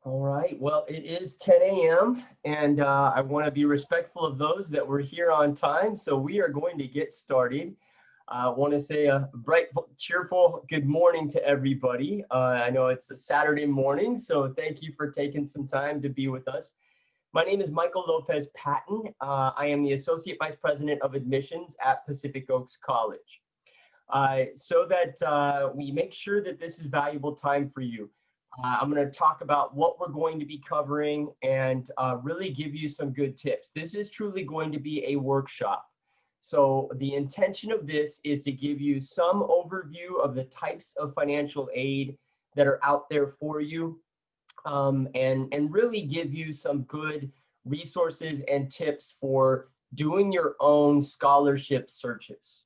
All right. Well, it is 10 a.m. and I want to be respectful of those that were here on time. So we are going to get started. I want to say a bright, cheerful good morning to everybody. I know it's a Saturday morning, so thank you for taking some time to be with us. My name is Michael Lopez Patton. I am the Associate Vice President of Admissions at Pacific Oaks College. So that we make sure that this is valuable time for you. I'm going to talk about what we're going to be covering and really give you some good tips. This is truly going to be a workshop. So the intention of this is to give you some overview of the types of financial aid that are out there for you, and really give you some good resources and tips for doing your own scholarship searches.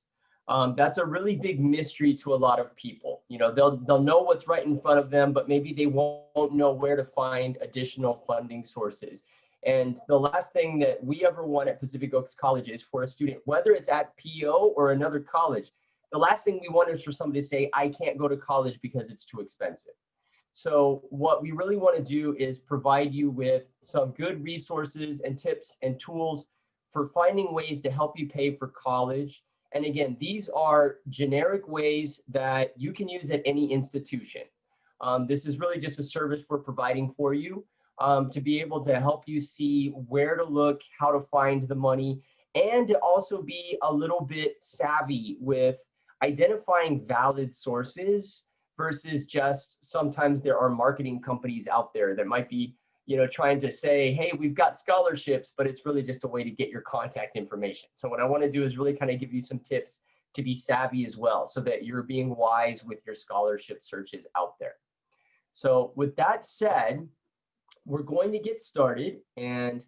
That's a really big mystery to a lot of people. You know, they'll know what's right in front of them, but maybe they won't know where to find additional funding sources. And the last thing that we ever want at Pacific Oaks College is for a student, whether it's at PO or another college, the last thing we want is for somebody to say, I can't go to college because it's too expensive. So what we really want to do is provide you with some good resources and tips and tools for finding ways to help you pay for college. And again, these are generic ways that you can use at any institution. This is really just a service we're providing for you, to be able to help you see where to look, how to find the money, and to also be a little bit savvy with identifying valid sources versus just sometimes there are marketing companies out there that might be, you know, trying to say, hey, we've got scholarships, but it's really just a way to get your contact information. So what I want to do is really kind of give you some tips to be savvy as well, so that you're being wise with your scholarship searches out there. So with that said, we're going to get started, and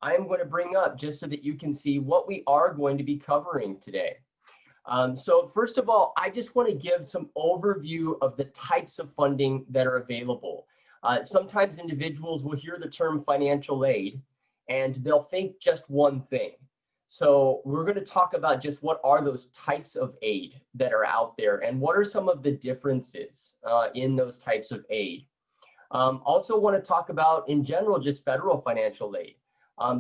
I'm going to bring up, just so that you can see what we are going to be covering today. So first of all, I just want to give some overview of the types of funding that are available. Sometimes individuals will hear the term financial aid and they'll think just one thing. So we're going to talk about just what are those types of aid that are out there and what are some of the differences in those types of aid. Also want to talk about, in general, just federal financial aid.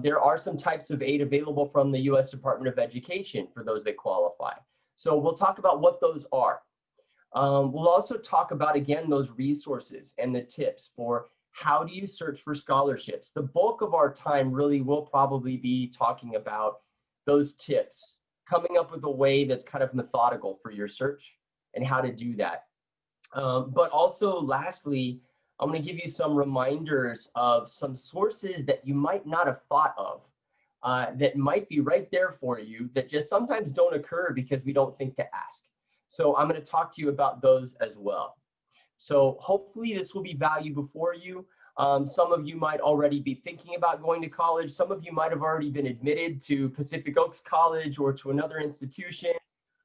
There are some types of aid available from the U.S. Department of Education for those that qualify. So we'll talk about what those are. We'll also talk about, again, those resources and the tips for how do you search for scholarships. The bulk of our time really will probably be talking about those tips, coming up with a way that's kind of methodical for your search and how to do that. But also, lastly, I'm going to give you some reminders of some sources that you might not have thought of, that might be right there for you, that just sometimes don't occur because we don't think to ask. So I'm going to talk to you about those as well. So hopefully this will be valuable for you. Some of you might already be thinking about going to college. Some of you might have already been admitted to Pacific Oaks College or to another institution.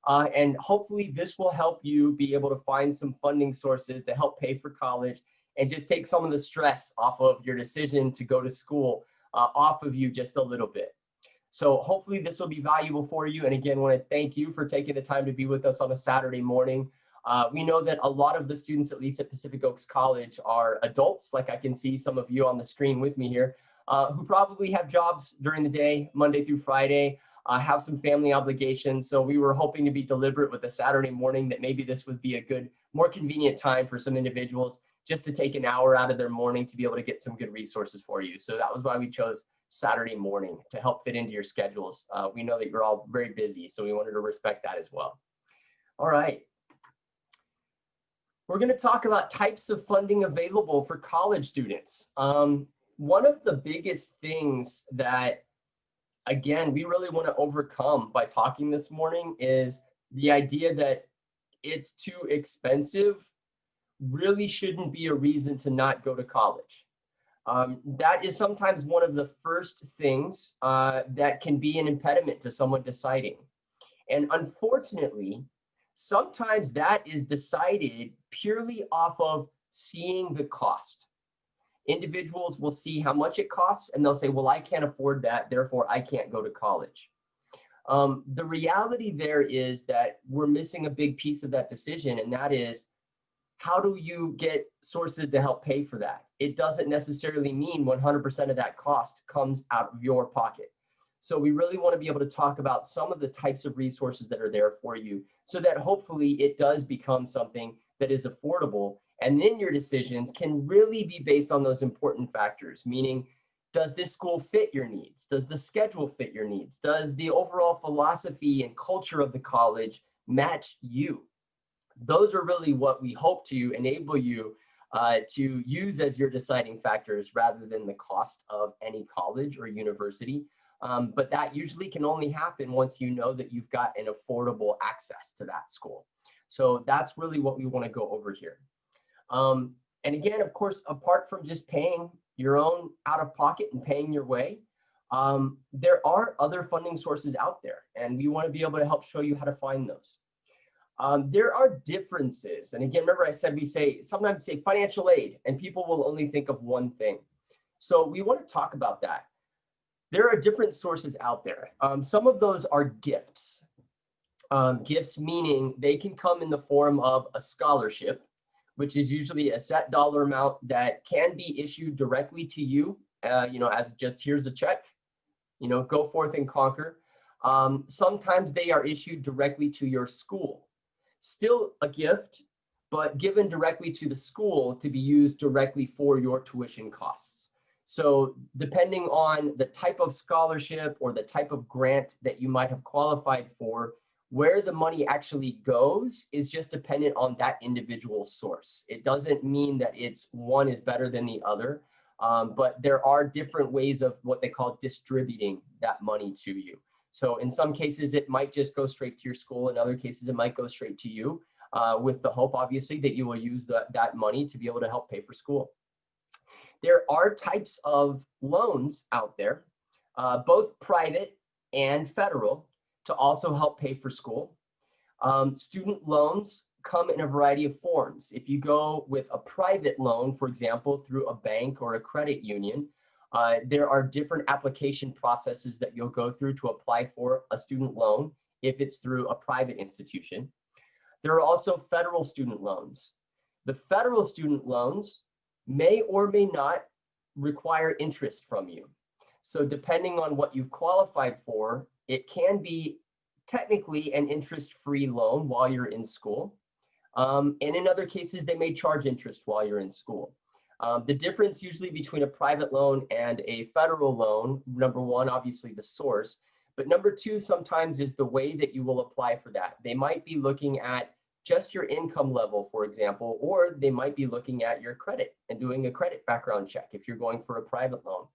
And hopefully this will help you be able to find some funding sources to help pay for college and just take some of the stress off of your decision to go to school off of you just a little bit. So hopefully this will be valuable for you. And again, I want to thank you for taking the time to be with us on a Saturday morning. We know that a lot of the students, at least at Pacific Oaks College, are adults, like I can see some of you on the screen with me here, who probably have jobs during the day, Monday through Friday, have some family obligations. So we were hoping to be deliberate with a Saturday morning that maybe this would be a good, more convenient time for some individuals just to take an hour out of their morning to be able to get some good resources for you. So that was why we chose Saturday morning to help fit into your schedules. We know that you're all very busy, so we wanted to respect that as well. All right. We're going to talk about types of funding available for college students. One of the biggest things that, again, we really want to overcome by talking this morning is the idea that it's too expensive really shouldn't be a reason to not go to college. That is sometimes one of the first things that can be an impediment to someone deciding. And unfortunately, sometimes that is decided purely off of seeing the cost. Individuals will see how much it costs and they'll say, well, I can't afford that, therefore I can't go to college. The reality there is that we're missing a big piece of that decision, and that is, how do you get sources to help pay for that? It doesn't necessarily mean 100% of that cost comes out of your pocket. So we really want to be able to talk about some of the types of resources that are there for you so that hopefully it does become something that is affordable. And then your decisions can really be based on those important factors, meaning, does this school fit your needs? Does the schedule fit your needs? Does the overall philosophy and culture of the college match you? Those are really what we hope to enable you to use as your deciding factors rather than the cost of any college or university. But that usually can only happen once you know that you've got an affordable access to that school. So that's really what we want to go over here. And again, of course, apart from just paying your own out of pocket and paying your way, there are other funding sources out there, and we want to be able to help show you how to find those. There are differences. And again, remember I said sometimes say financial aid, and people will only think of one thing. So we want to talk about that. There are different sources out there. Some of those are gifts. Gifts meaning they can come in the form of a scholarship, which is usually a set dollar amount that can be issued directly to you, as just here's a check, go forth and conquer. Sometimes they are issued directly to your school. Still a gift, but given directly to the school to be used directly for your tuition costs. So depending on the type of scholarship or the type of grant that you might have qualified for, where the money actually goes is just dependent on that individual source. It doesn't mean that one is better than the other, but there are different ways of what they call distributing that money to you. So in some cases, it might just go straight to your school. In other cases, it might go straight to you with the hope, obviously, that you will use that money to be able to help pay for school. There are types of loans out there, both private and federal, to also help pay for school. Student loans come in a variety of forms. If you go with a private loan, for example, through a bank or a credit union, there are different application processes that you'll go through to apply for a student loan if it's through a private institution. There are also federal student loans. The federal student loans may or may not require interest from you. So depending on what you've qualified for, it can be technically an interest-free loan while you're in school. And in other cases, they may charge interest while you're in school. The difference usually between a private loan and a federal loan, number one, obviously the source, but number two, sometimes is the way that you will apply for that. They might be looking at just your income level, for example, or they might be looking at your credit and doing a credit background check if you're going for a private loan.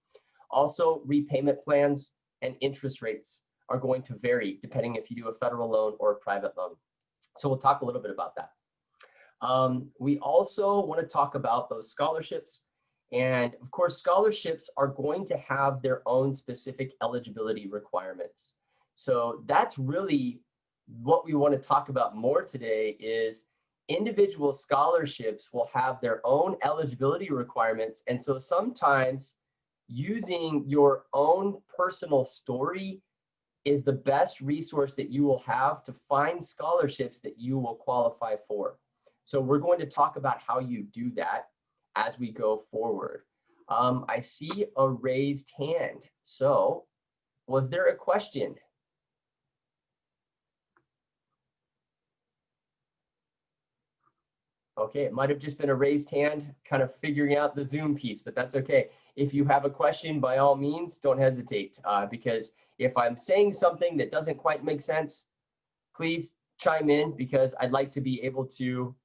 Also, repayment plans and interest rates are going to vary depending if you do a federal loan or a private loan. So we'll talk a little bit about that. We also want to talk about those scholarships. And of course, scholarships are going to have their own specific eligibility requirements. So that's really what we want to talk about more today is individual scholarships will have their own eligibility requirements. And so sometimes using your own personal story is the best resource that you will have to find scholarships that you will qualify for. So we're going to talk about how you do that as we go forward. I see a raised hand. So was there a question? Okay, it might have just been a raised hand, kind of figuring out the Zoom piece, but that's okay. If you have a question, by all means, don't hesitate, because if I'm saying something that doesn't quite make sense, please chime in, because I'd like to be able to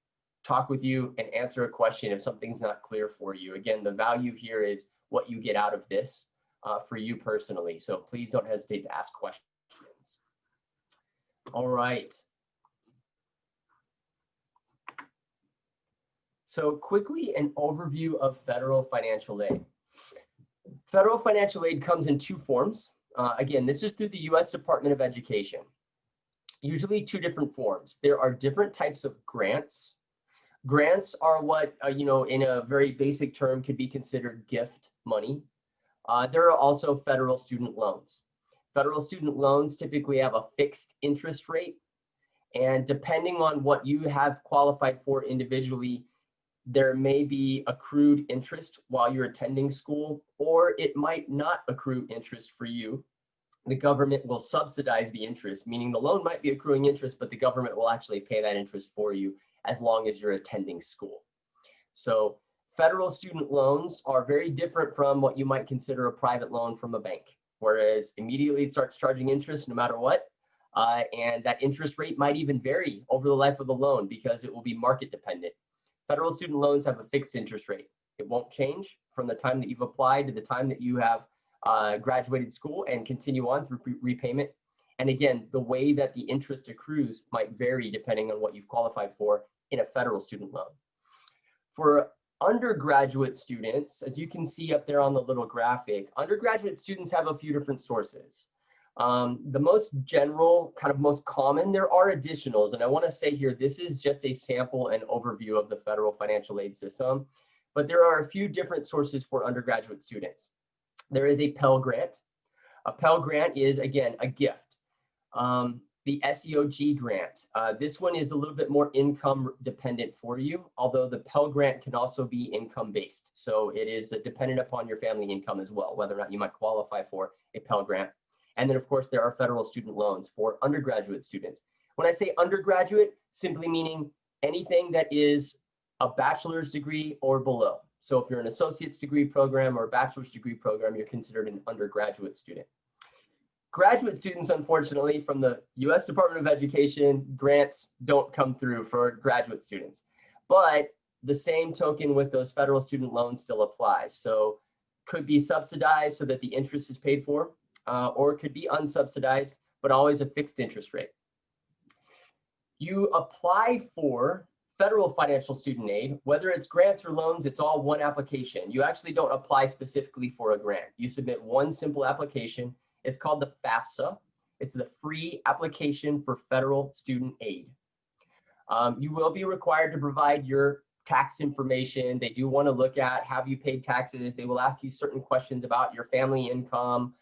talk with you and answer a question if something's not clear for you. Again, the value here is what you get out of this for you personally. So please don't hesitate to ask questions. All right. So quickly, an overview of federal financial aid. Federal financial aid comes in two forms. Again, this is through the U.S. Department of Education. Usually two different forms. There are different types of grants. Grants are what, in a very basic term could be considered gift money. There are also federal student loans. Federal student loans typically have a fixed interest rate. And depending on what you have qualified for individually, there may be accrued interest while you're attending school, or it might not accrue interest for you. The government will subsidize the interest, meaning the loan might be accruing interest, but the government will actually pay that interest for you as long as you're attending school. So federal student loans are very different from what you might consider a private loan from a bank, whereas immediately it starts charging interest no matter what. And that interest rate might even vary over the life of the loan because it will be market dependent. Federal student loans have a fixed interest rate. It won't change from the time that you've applied to the time that you have graduated school and continue on through repayment. And again, the way that the interest accrues might vary depending on what you've qualified for in a federal student loan. For undergraduate students, as you can see up there on the little graphic, undergraduate students have a few different sources. The most general, kind of most common, there are additionals. And I want to say here, this is just a sample and overview of the federal financial aid system, but there are a few different sources for undergraduate students. There is a Pell Grant. A Pell Grant is, again, a gift. The SEOG grant. This one is a little bit more income dependent for you, although the Pell Grant can also be income based. So it is dependent upon your family income as well, whether or not you might qualify for a Pell Grant. And then of course there are federal student loans for undergraduate students. When I say undergraduate, simply meaning anything that is a bachelor's degree or below. So if you're an associate's degree program or a bachelor's degree program, you're considered an undergraduate student. Graduate students, unfortunately, from the US Department of Education, grants don't come through for graduate students. But the same token with those federal student loans still applies. So could be subsidized so that the interest is paid for, or it could be unsubsidized, but always a fixed interest rate. You apply for federal financial student aid, whether it's grants or loans, it's all one application. You actually don't apply specifically for a grant. You submit one simple application. It's called the Fafsa. It's the free application for federal student aid. You will be required to provide your tax information. They do want to look at, have you paid taxes? They will ask you certain questions about your family income.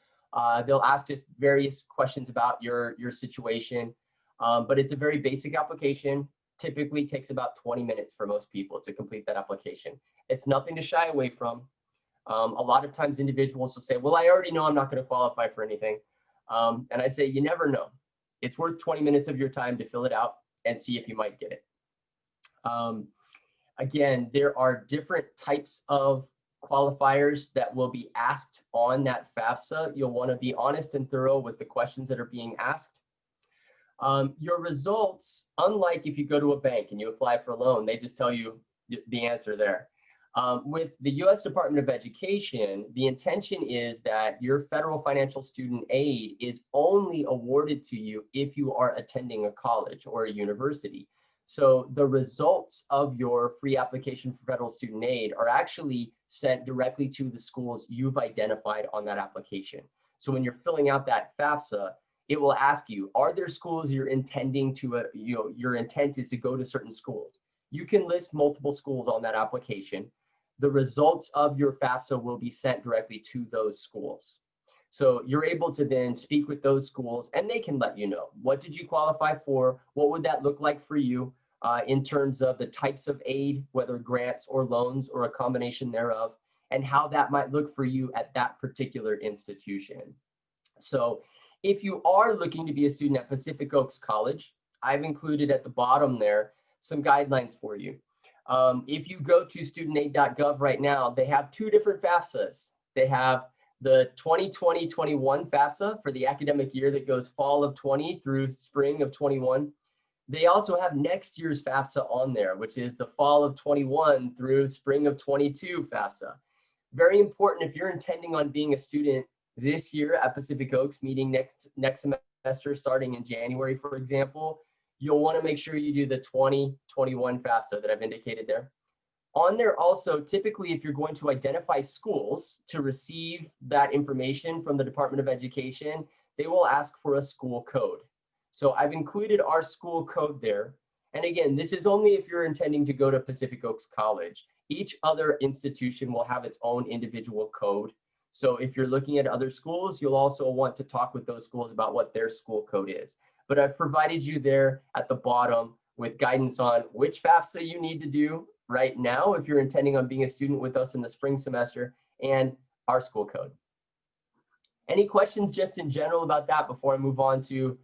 They'll ask just various questions about your situation. But it's a very basic application. Typically takes about 20 minutes for most people to complete that application. It's nothing to shy away from. A lot of times individuals will say, well, I already know I'm not going to qualify for anything. And I say, you never know. It's worth 20 minutes of your time to fill it out and see if you might get it. Again, there are different types of qualifiers that will be asked on that FAFSA. You'll want to be honest and thorough with the questions that are being asked. Your results, unlike if you go to a bank and you apply for a loan, they just tell you the answer there. With the US Department of Education, the intention is that your federal financial student aid is only awarded to you if you are attending a college or a university. So the results of your free application for federal student aid are actually sent directly to the schools you've identified on that application. So when you're filling out that FAFSA, it will ask you, are there schools you're intending to, your intent is to go to certain schools? You can list multiple schools on that application. The results of your FAFSA will be sent directly to those schools. So you're able to then speak with those schools and they can let you know, what did you qualify for? What would that look like for you in terms of the types of aid, whether grants or loans or a combination thereof, and how that might look for you at that particular institution. So if you are looking to be a student at Pacific Oaks College, I've included at the bottom there some guidelines for you. If you go to studentaid.gov right now, they have two different FAFSAs. They have the 2020-21 FAFSA for the academic year that goes fall of 20 through spring of 21. They also have next year's FAFSA on there, which is the fall of 21 through spring of 22 FAFSA. Very important if you're intending on being a student this year at Pacific Oaks, meeting next semester starting in January, for example, you'll want to make sure you do the 2021 FAFSA that I've indicated there. On there also, typically, if you're going to identify schools to receive that information from the Department of Education, they will ask for a school code. So I've included our school code there. And again, this is only if you're intending to go to Pacific Oaks College. Each other institution will have its own individual code. So if you're looking at other schools, you'll also want to talk with those schools about what their school code is. But I've provided you there at the bottom with guidance on which FAFSA you need to do right now if you're intending on being a student with us in the spring semester, and our school code. Any questions just in general about that before I move on to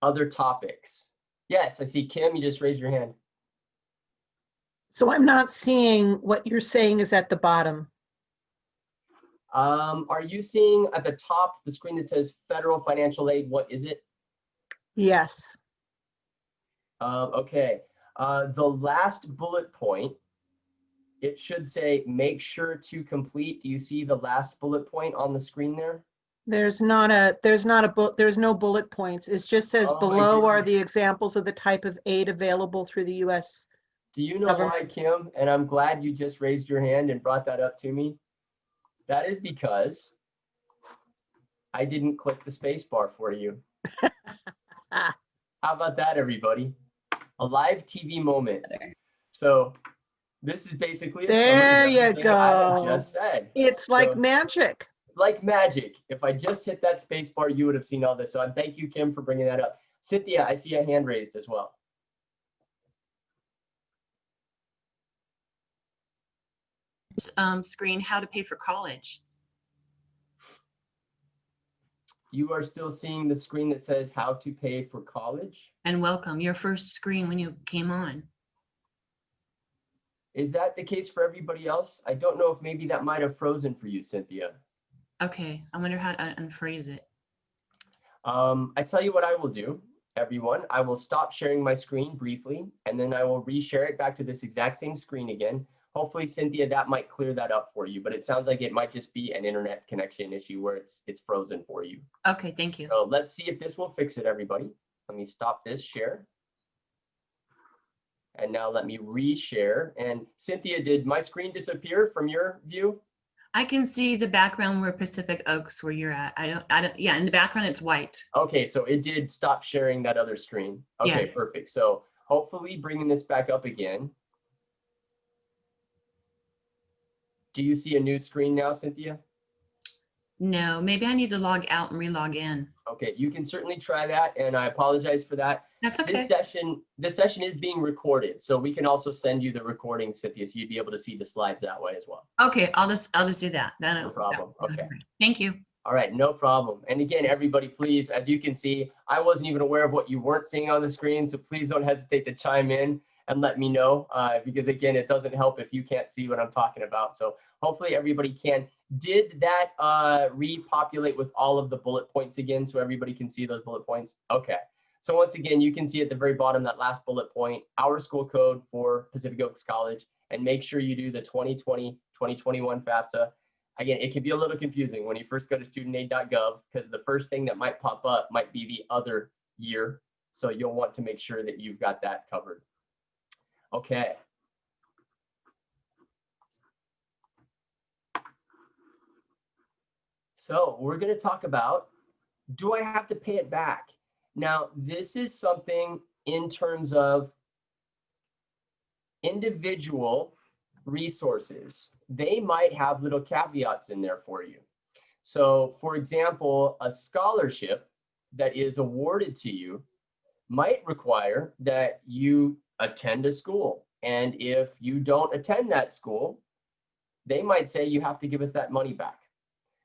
other topics? Yes, I see Kim, you just raised your hand. So I'm not seeing what you're saying is at the bottom. Are you seeing at the top the screen that says federal financial aid? What is it? Yes. Okay. The last bullet point, it should say make sure to complete. Do you see the last bullet point on the screen there? There's no bullet points. It just says Oh, below are the examples of the type of aid available through the U.S. Do you know government. why, Kim? And I'm glad you just raised your hand and brought that up to me. That is because I didn't click the space bar for you. How about that, everybody? A live TV moment. So this is basically a There summary of you everything I go. just said. It's like magic. Like magic. If I just hit that space bar, you would have seen all this. So I thank you, Kim, for bringing that up. Cynthia, I see a hand raised as well. Screen how to pay for college. You are still seeing the screen that says how to pay for college? And welcome, your first screen when you came on. Is that the case for everybody else? I don't know if maybe that might have frozen for you, Cynthia. Okay, I wonder how to unfreeze it. I tell you what I will do, everyone. I will stop sharing my screen briefly, and then I will reshare it back to this exact same screen again. Hopefully, Cynthia, that might clear that up for you, but it sounds like it might just be an internet connection issue where it's frozen for you. Okay, thank you. So let's see if this will fix it, everybody. Let me stop this share. And now let me reshare. And Cynthia, did my screen disappear from your view? I can see the background where Pacific Oaks where you're at. I don't, yeah, in the background it's white. Okay, so it did stop sharing that other screen. Okay, Yeah. perfect. So hopefully bringing this back up again. Do you see a new screen now, Cynthia? No, maybe I need to log out and re-log in. Okay, you can certainly try that, and I apologize for that. That's okay. This session is being recorded, so we can also send you the recording, Cynthia, so you'd be able to see the slides that way as well. Okay, I'll just do that. No problem. Okay. Thank you. All right, no problem. And again, everybody, please, as you can see, I wasn't even aware of what you weren't seeing on the screen, so please don't hesitate to chime in and let me know, because again, it doesn't help if you can't see what I'm talking about. So hopefully everybody can. Did that repopulate with all of the bullet points again so everybody can see those bullet points? Okay. So once again, you can see at the very bottom, that last bullet point, our school code for Pacific Oaks College, and make sure you do the 2020-2021 FAFSA. Again, it can be a little confusing when you first go to studentaid.gov because the first thing that might pop up might be the other year. So you'll want to make sure that you've got that covered. Okay. So we're going to talk about, do I have to pay it back? Now, this is something in terms of individual resources. They might have little caveats in there for you. So for example, a scholarship that is awarded to you might require that you attend a school. And if you don't attend that school, they might say you have to give us that money back.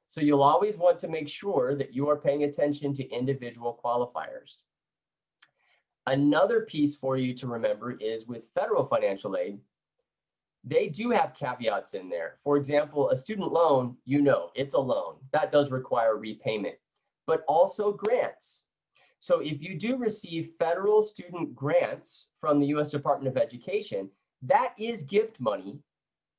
So you'll always want to make sure that you are paying attention to individual qualifiers. Another piece for you to remember is with federal financial aid, they do have caveats in there. For example, a student loan, you know, it's a loan. That does require repayment, but also grants. So if you do receive federal student grants from the U.S. Department of Education, that is gift money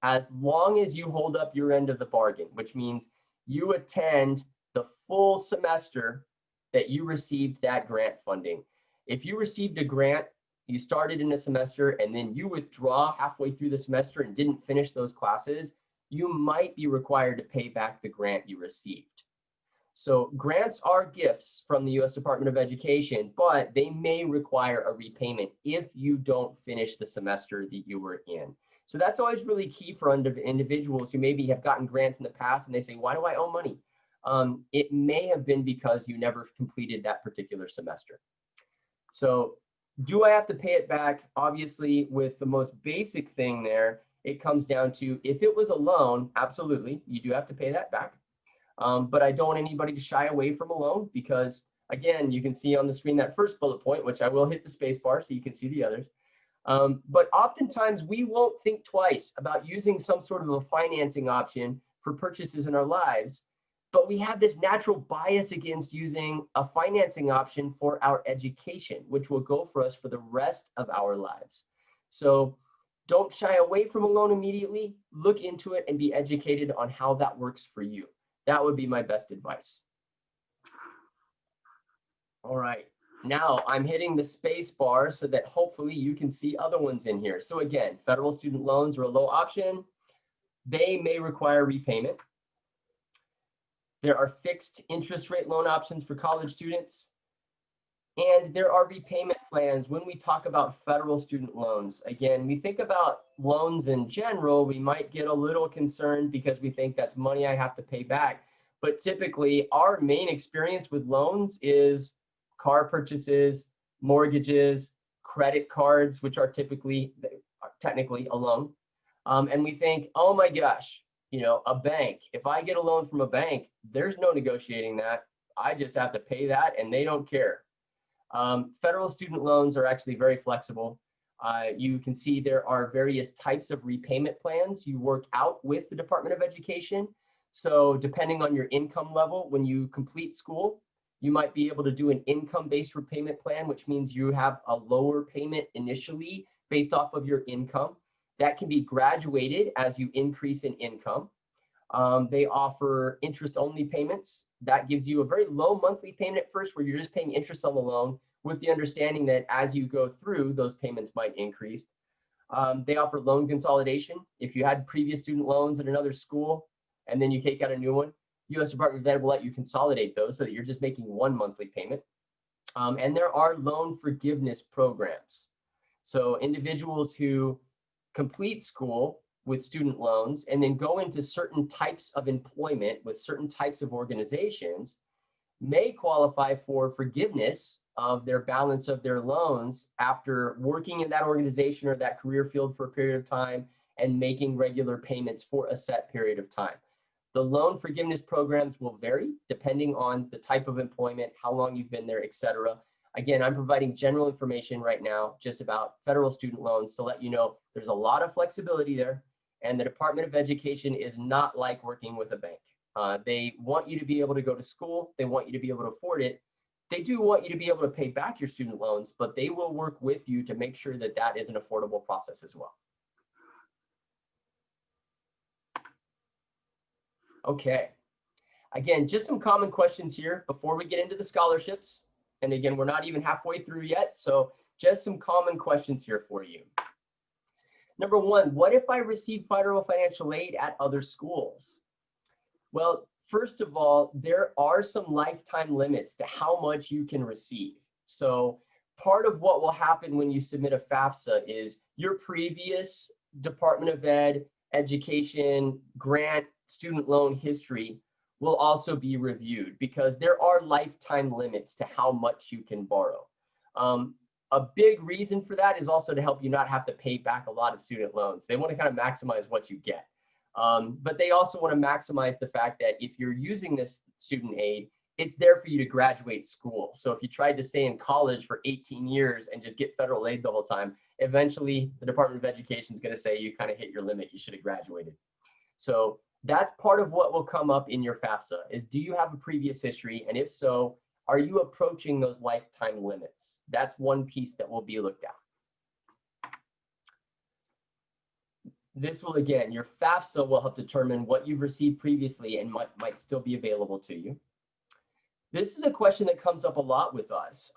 as long as you hold up your end of the bargain, which means you attend the full semester that you received that grant funding. If you received a grant, you started in a semester and then you withdraw halfway through the semester and didn't finish those classes, you might be required to pay back the grant you received. So grants are gifts from the U.S. Department of Education, but they may require a repayment if you don't finish the semester that you were in. So that's always really key for individuals who maybe have gotten grants in the past and they say, why do I owe money? It may have been because you never completed that particular semester. So do I have to pay it back? Obviously, with the most basic thing there, it comes down to, if it was a loan, absolutely, you do have to pay that back. But I don't want anybody to shy away from a loan because, again, you can see on the screen that first bullet point, which I will hit the space bar so you can see the others. But oftentimes we won't think twice about using some sort of a financing option for purchases in our lives, but we have this natural bias against using a financing option for our education, which will go for us for the rest of our lives. So don't shy away from a loan immediately. Look into it and be educated on how that works for you. That would be my best advice. All right. Now I'm hitting the space bar so that hopefully you can see other ones in here. So again, federal student loans are a low option. They may require repayment. There are fixed interest rate loan options for college students. And there are repayment plans when we talk about federal student loans. Again, we think about loans in general, we might get a little concerned because we think that's money I have to pay back. But typically our main experience with loans is car purchases, mortgages, credit cards, which are technically a loan. And we think, oh my gosh, you know, a bank, if I get a loan from a bank, there's no negotiating that. I just have to pay that and they don't care. Federal student loans are actually very flexible. You can see there are various types of repayment plans you work out with the Department of Education. So depending on your income level, when you complete school, you might be able to do an income-based repayment plan, which means you have a lower payment initially based off of your income. That can be graduated as you increase in income. They offer interest-only payments. That gives you a very low monthly payment at first where you're just paying interest on the loan with the understanding that as you go through, those payments might increase. They offer loan consolidation. If you had previous student loans at another school and then you take out a new one, U.S. Department of Ed will let you consolidate those so that you're just making one monthly payment. And there are loan forgiveness programs. So individuals who complete school with student loans and then go into certain types of employment with certain types of organizations may qualify for forgiveness of their balance of their loans after working in that organization or that career field for a period of time and making regular payments for a set period of time. The loan forgiveness programs will vary depending on the type of employment, how long you've been there, et cetera. Again, I'm providing general information right now just about federal student loans to let you know there's a lot of flexibility there. And the Department of Education is not like working with a bank. They want you to be able to go to school. They want you to be able to afford it. They do want you to be able to pay back your student loans, but they will work with you to make sure that that is an affordable process as well. Okay. Again, just some common questions here before we get into the scholarships. And again, we're not even halfway through yet, so just some common questions here for you. Number one, what if I receive federal financial aid at other schools? Well, first of all, there are some lifetime limits to how much you can receive. So part of what will happen when you submit a Fafsa is your previous Department of Ed, education, grant, student loan history will also be reviewed because there are lifetime limits to how much you can borrow. A big reason for that is also to help you not have to pay back a lot of student loans. They want to kind of maximize what you get. But they also want to maximize the fact that if you're using this student aid, it's there for you to graduate school. So if you tried to stay in college for 18 years and just get federal aid the whole time, eventually the Department of Education is going to say you kind of hit your limit, you should have graduated. So that's part of what will come up in your Fafsa is, do you have a previous history? And if so, are you approaching those lifetime limits? That's one piece that will be looked at. This will, again, your Fafsa will help determine what you've received previously and might still be available to you. This is a question that comes up a lot with us,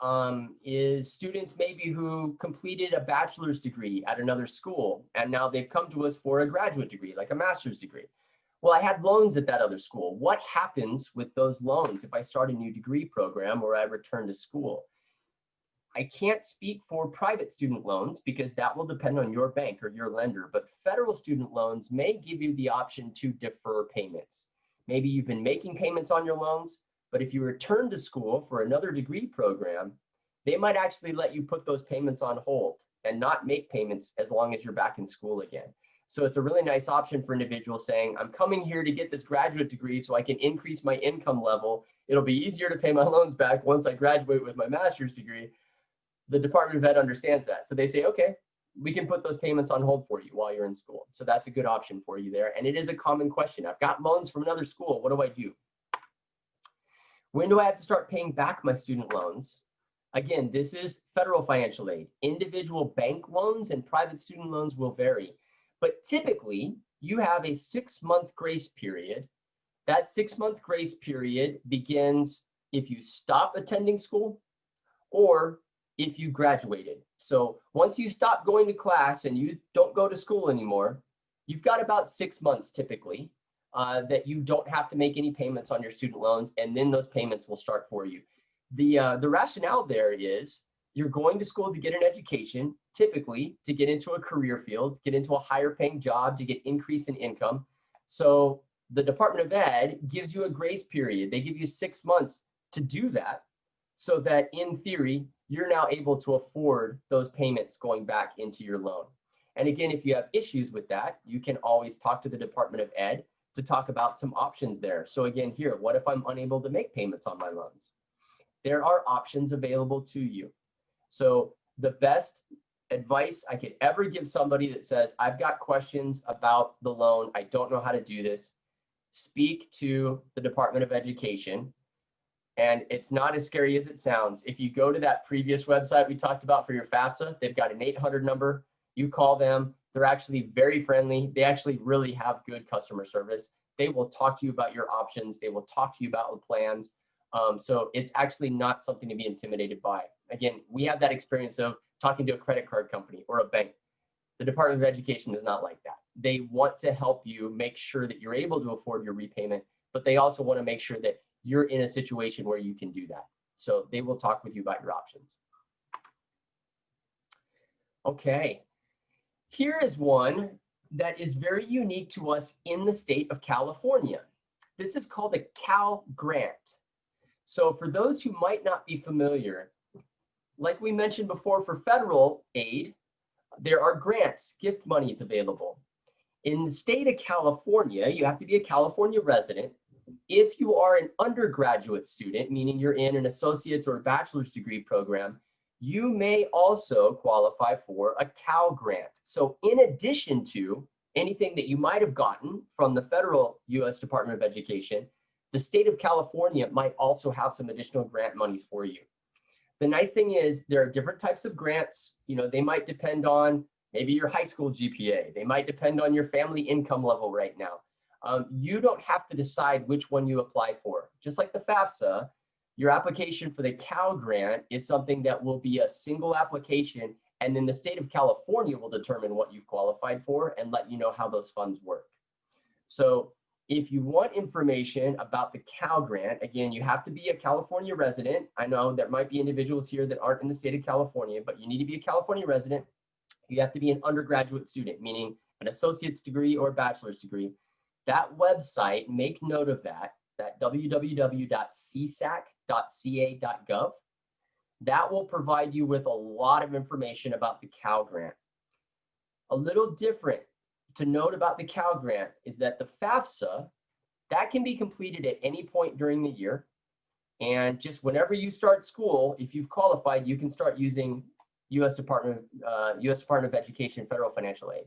is students maybe who completed a bachelor's degree at another school, and now they've come to us for a graduate degree, like a master's degree. Well, I had loans at that other school. What happens with those loans if I start a new degree program or I return to school? I can't speak for private student loans because that will depend on your bank or your lender, but federal student loans may give you the option to defer payments. Maybe you've been making payments on your loans, but if you return to school for another degree program, they might actually let you put those payments on hold and not make payments as long as you're back in school again. So it's a really nice option for individuals saying, I'm coming here to get this graduate degree so I can increase my income level. It'll be easier to pay my loans back once I graduate with my master's degree. The Department of Ed understands that. So they say, okay, we can put those payments on hold for you while you're in school. So that's a good option for you there. And it is a common question. I've got loans from another school. What do I do? When do I have to start paying back my student loans? Again, this is federal financial aid. Individual bank loans and private student loans will vary. But typically, you have a 6-month grace period. That 6-month grace period begins if you stop attending school or if you graduated. So once you stop going to class and you don't go to school anymore, you've got about 6 months typically that you don't have to make any payments on your student loans, and then those payments will start for you. The rationale there is you're going to school to get an education, typically to get into a career field, get into a higher paying job, to get increase in income. So the Department of Ed gives you a grace period. They give you 6 months to do that so that in theory, you're now able to afford those payments going back into your loan. And again, if you have issues with that, you can always talk to the Department of Ed to talk about some options there. So again, here, what if I'm unable to make payments on my loans? There are options available to you. So the best advice I could ever give somebody that says, I've got questions about the loan, I don't know how to do this, speak to the Department of Education. And it's not as scary as it sounds. If you go to that previous website we talked about for your Fafsa, they've got an 800 number. You call them. They're actually very friendly. They actually really have good customer service. They will talk to you about your options. They will talk to you about the plans. So it's actually not something to be intimidated by. Again, we have that experience of talking to a credit card company or a bank. The Department of Education is not like that. They want to help you make sure that you're able to afford your repayment, but they also want to make sure that you're in a situation where you can do that. So they will talk with you about your options. Okay, here is one that is very unique to us in the state of California. This is called a Pell Grant. So for those who might not be familiar, like we mentioned before, for federal aid, there are grants, gift monies available. In the state of California, you have to be a California resident. If you are an undergraduate student, meaning you're in an associate's or a bachelor's degree program, you may also qualify for a Pell Grant. So in addition to anything that you might have gotten from the federal U.S. Department of Education, the state of California might also have some additional grant monies for you. The nice thing is there are different types of grants. You know, they might depend on maybe your high school GPA. They might depend on your family income level right now. You don't have to decide which one you apply for. Just like the FAFSA, your application for the Pell Grant is something that will be a single application, and then the state of California will determine what you've qualified for and let you know how those funds work. So if you want information about the Pell Grant, again, you have to be a California resident. I know there might be individuals here that aren't in the state of California, but you need to be a California resident. You have to be an undergraduate student, meaning an associate's degree or bachelor's degree. That website, make note of that www.csac.ca.gov. That will provide you with a lot of information about the Pell Grant. A little different to note about the Pell Grant is that the FAFSA, that can be completed at any point during the year. And just whenever you start school, if you've qualified, you can start using U.S. Department of Education federal financial aid.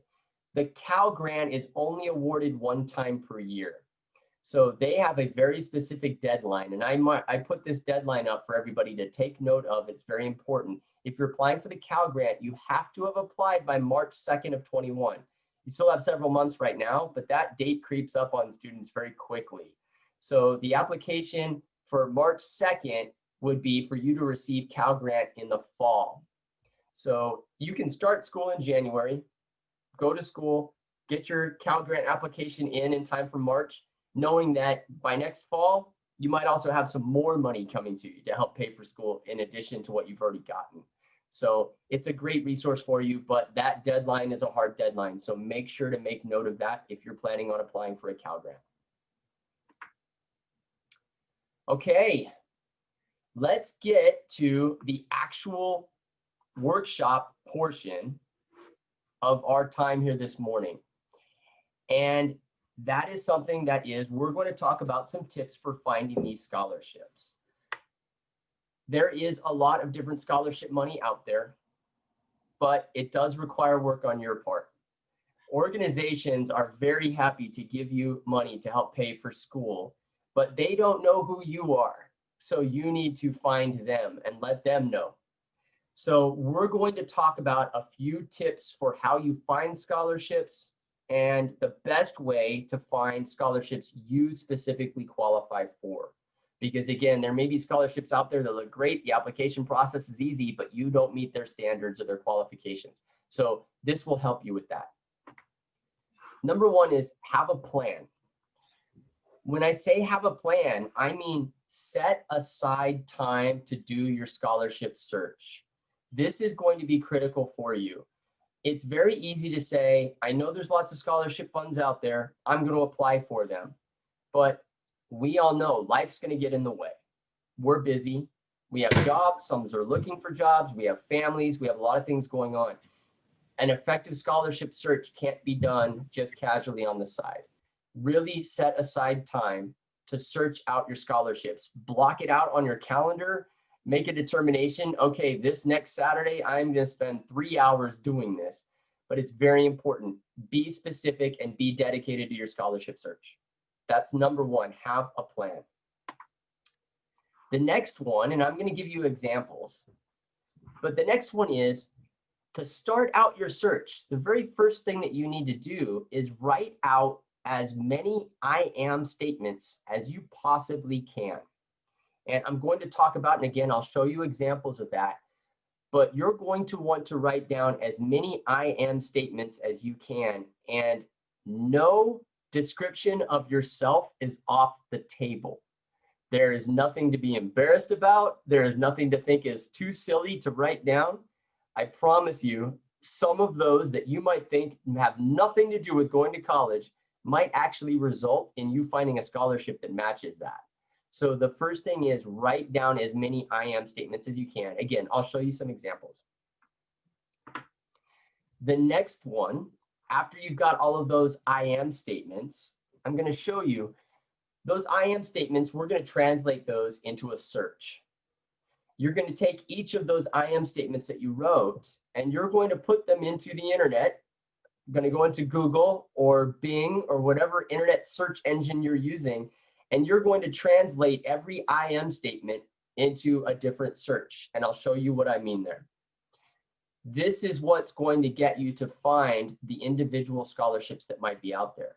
The Pell Grant is only awarded one time per year. So they have a very specific deadline. And I put this deadline up for everybody to take note of. It's very important. If you're applying for the Pell Grant, you have to have applied by March 2nd of 21. You still have several months right now, but that date creeps up on students very quickly. So the application for March 2nd would be for you to receive Pell Grant in the fall. So you can start school in January, go to school, get your Pell Grant application in time for March, knowing that by next fall, you might also have some more money coming to you to help pay for school in addition to what you've already gotten. So it's a great resource for you, but that deadline is a hard deadline. So make sure to make note of that if you're planning on applying for a Pell Grant. Okay, let's get to the actual workshop portion of our time here this morning. And that is something that we're going to talk about some tips for finding these scholarships. There is a lot of different scholarship money out there, but it does require work on your part. Organizations are very happy to give you money to help pay for school, but they don't know who you are. So you need to find them and let them know. So we're going to talk about a few tips for how you find scholarships and the best way to find scholarships you specifically qualify for. Because again, there may be scholarships out there that look great, the application process is easy, but you don't meet their standards or their qualifications. So this will help you with that. Number one is have a plan. When I say have a plan, I mean set aside time to do your scholarship search. This is going to be critical for you. It's very easy to say, I know there's lots of scholarship funds out there, I'm going to apply for them. But we all know life's going to get in the way. We're busy. We have jobs. Some are looking for jobs. We have families. We have a lot of things going on. An effective scholarship search can't be done just casually on the side. Really set aside time to search out your scholarships. Block it out on your calendar. Make a determination, okay, this next Saturday, I'm going to spend 3 hours doing this. But it's very important. Be specific and be dedicated to your scholarship search. That's number one, have a plan. The next one, and I'm going to give you examples, but the next one is to start out your search. The very first thing that you need to do is write out as many I am statements as you possibly can. And I'm going to talk about, and again, I'll show you examples of that, but you're going to want to write down as many I am statements as you can, and no description of yourself is off the table. There is nothing to be embarrassed about. There is nothing to think is too silly to write down. I promise you, some of those that you might think have nothing to do with going to college might actually result in you finding a scholarship that matches that. So the first thing is write down as many I am statements as you can. Again, I'll show you some examples. The next one, after you've got all of those I am statements, I'm going to show you those I am statements. We're going to translate those into a search. You're going to take each of those I am statements that you wrote, and you're going to put them into the internet. You're going to go into Google or Bing or whatever internet search engine you're using, and you're going to translate every I am statement into a different search. And I'll show you what I mean there. This is what's going to get you to find the individual scholarships that might be out there.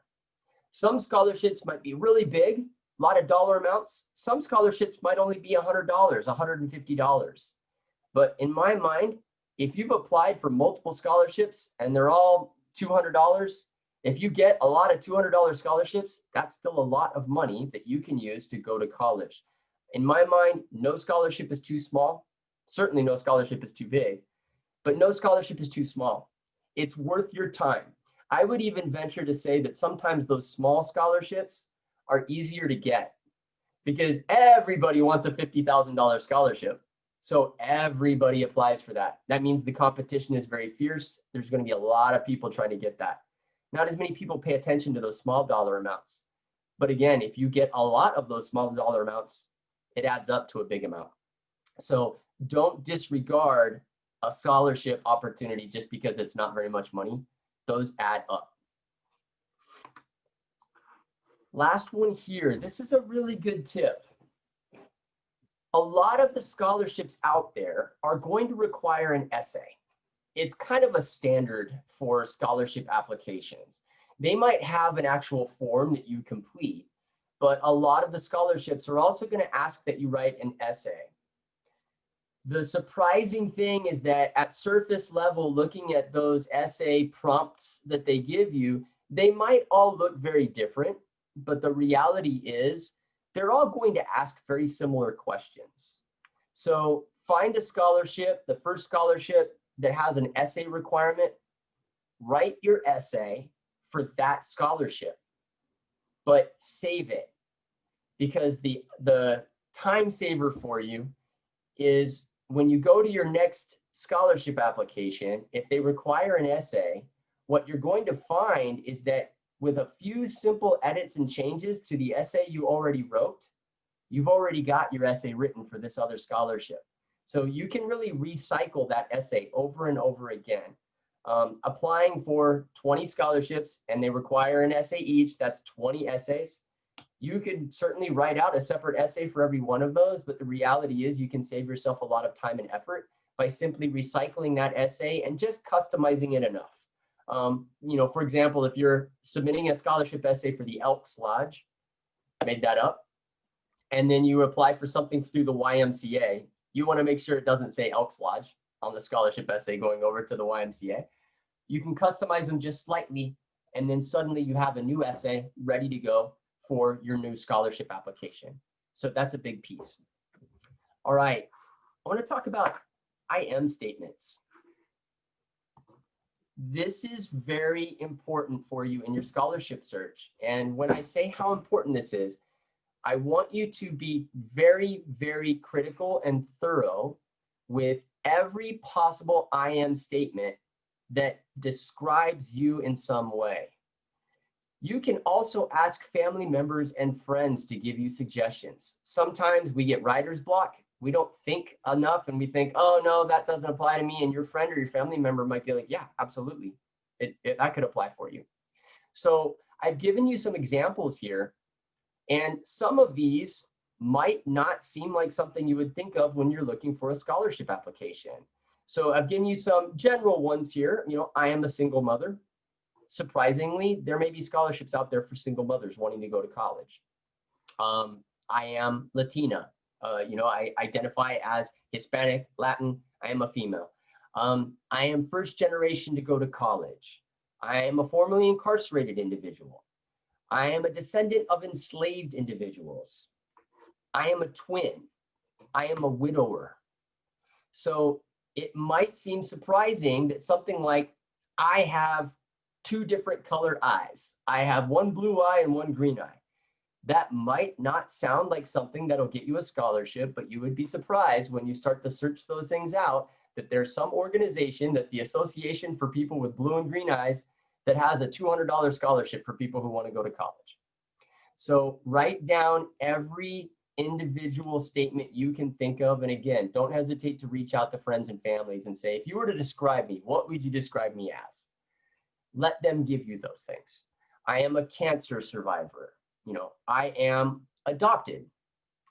Some scholarships might be really big, a lot of dollar amounts. Some scholarships might only be $100, $150. But in my mind, if you've applied for multiple scholarships and they're all $200, if you get a lot of $200 scholarships, that's still a lot of money that you can use to go to college. In my mind, no scholarship is too small. Certainly no scholarship is too big, but no scholarship is too small. It's worth your time. I would even venture to say that sometimes those small scholarships are easier to get because everybody wants a $50,000 scholarship. So everybody applies for that. That means the competition is very fierce. There's going to be a lot of people trying to get that. Not as many people pay attention to those small dollar amounts. But again, if you get a lot of those small dollar amounts, it adds up to a big amount. So don't disregard a scholarship opportunity just because it's not very much money. Those add up. Last one here. This is a really good tip. A lot of the scholarships out there are going to require an essay. It's kind of a standard for scholarship applications. They might have an actual form that you complete, but a lot of the scholarships are also going to ask that you write an essay. The surprising thing is that at surface level, looking at those essay prompts that they give you, they might all look very different, but the reality is they're all going to ask very similar questions. So find a scholarship, the first scholarship that has an essay requirement, write your essay for that scholarship, but save it, because the time saver for you is when you go to your next scholarship application, if they require an essay, what you're going to find is that with a few simple edits and changes to the essay you already wrote, you've already got your essay written for this other scholarship. So you can really recycle that essay over and over again. Applying for 20 scholarships and they require an essay each, that's 20 essays. You could certainly write out a separate essay for every one of those, but the reality is you can save yourself a lot of time and effort by simply recycling that essay and just customizing it enough. For example, if you're submitting a scholarship essay for the Elks Lodge, made that up, and then you apply for something through the YMCA, you want to make sure it doesn't say Elks Lodge on the scholarship essay going over to the YMCA. You can customize them just slightly, and then suddenly you have a new essay ready to go for your new scholarship application. So that's a big piece. All right, I want to talk about I am statements. This is very important for you in your scholarship search. And when I say how important this is, I want you to be very, very critical and thorough with every possible I am statement that describes you in some way. You can also ask family members and friends to give you suggestions. Sometimes we get writer's block. We don't think enough and we think, oh no, that doesn't apply to me. And your friend or your family member might be like, yeah, absolutely. That could apply for you. So I've given you some examples here, and some of these might not seem like something you would think of when you're looking for a scholarship application. So I've given you some general ones here. I am a single mother. Surprisingly, there may be scholarships out there for single mothers wanting to go to college. I am Latina. I identify as Hispanic, Latin. I am a female. I am first generation to go to college. I am a formerly incarcerated individual. I am a descendant of enslaved individuals. I am a twin. I am a widower. So it might seem surprising that something like I have 2 different color eyes. I have one blue eye and one green eye. That might not sound like something that'll get you a scholarship, but you would be surprised when you start to search those things out that there's some organization, that the Association for People with Blue and Green Eyes, that has a $200 scholarship for people who want to go to college. So write down every individual statement you can think of. And again, don't hesitate to reach out to friends and families and say, if you were to describe me, what would you describe me as? Let them give you those things. I am a cancer survivor. I am adopted,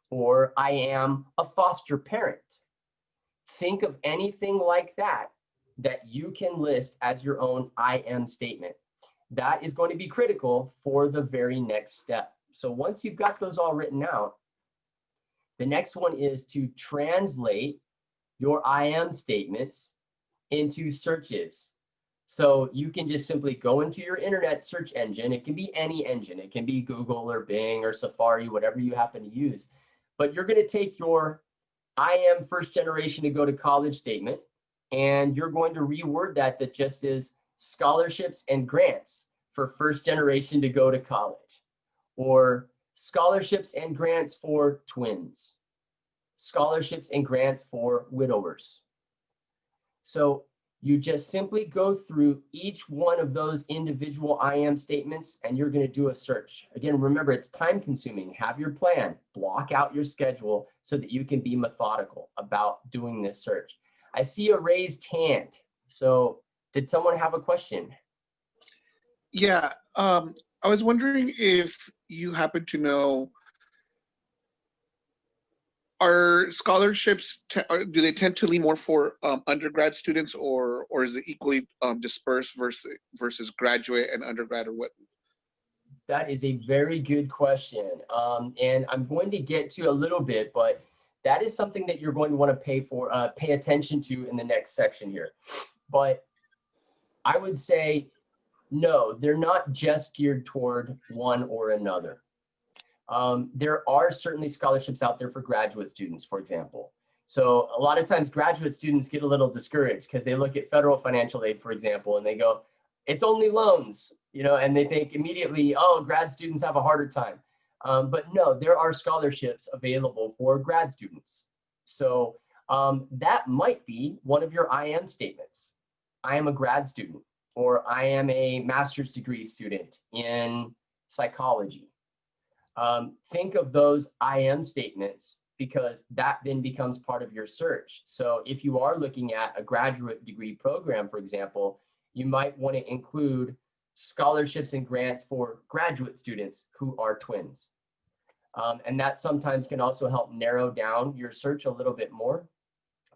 or I am a foster parent. Think of anything like that you can list as your own I am statement. That is going to be critical for the very next step. So once you've got those all written out, the next one is to translate your I am statements into searches. So you can just simply go into your internet search engine. It can be any engine. It can be Google or Bing or Safari, whatever you happen to use. But you're going to take your I am first generation to go to college statement, and you're going to reword that just is scholarships and grants for first generation to go to college, or scholarships and grants for twins, scholarships and grants for widowers. So you just simply go through each one of those individual I am statements, and you're going to do a search. Again, remember, it's time consuming. Have your plan, block out your schedule so that you can be methodical about doing this search. I see a raised hand. So did someone have a question? Yeah, I was wondering if you happen to know, are scholarships, do they tend to lean more for undergrad students, or is it equally dispersed versus graduate and undergrad, or what? That is a very good question. And I'm going to get to a little bit, but that is something that you're going to want to pay attention to in the next section here. But I would say, no, they're not just geared toward one or another. There are certainly scholarships out there for graduate students, for example. So a lot of times graduate students get a little discouraged because they look at federal financial aid, for example, and they go, it's only loans, and they think immediately, oh, grad students have a harder time. But no, there are scholarships available for grad students. So that might be one of your I am statements. I am a grad student. or I am a master's degree student in psychology. Think of those I am statements, because that then becomes part of your search. So if you are looking at a graduate degree program, for example, you might want to include scholarships and grants for graduate students who are twins. And that sometimes can also help narrow down your search a little bit more.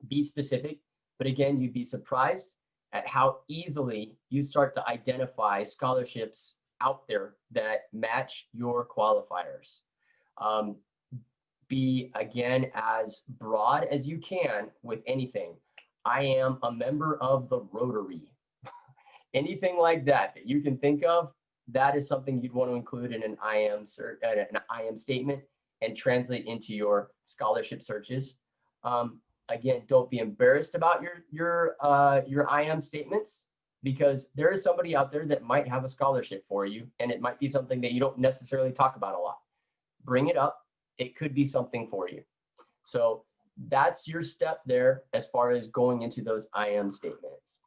Be specific, but again, you'd be surprised at how easily you start to identify scholarships out there that match your qualifiers. Be, again, as broad as you can with anything. I am a member of the Rotary. Anything like that that you can think of, that is something you'd want to include in an I am statement and translate into your scholarship searches. Again, don't be embarrassed about your I am statements, because there is somebody out there that might have a scholarship for you, and it might be something that you don't necessarily talk about a lot. Bring it up. It could be something for you. So that's your step there as far as going into those I am statements.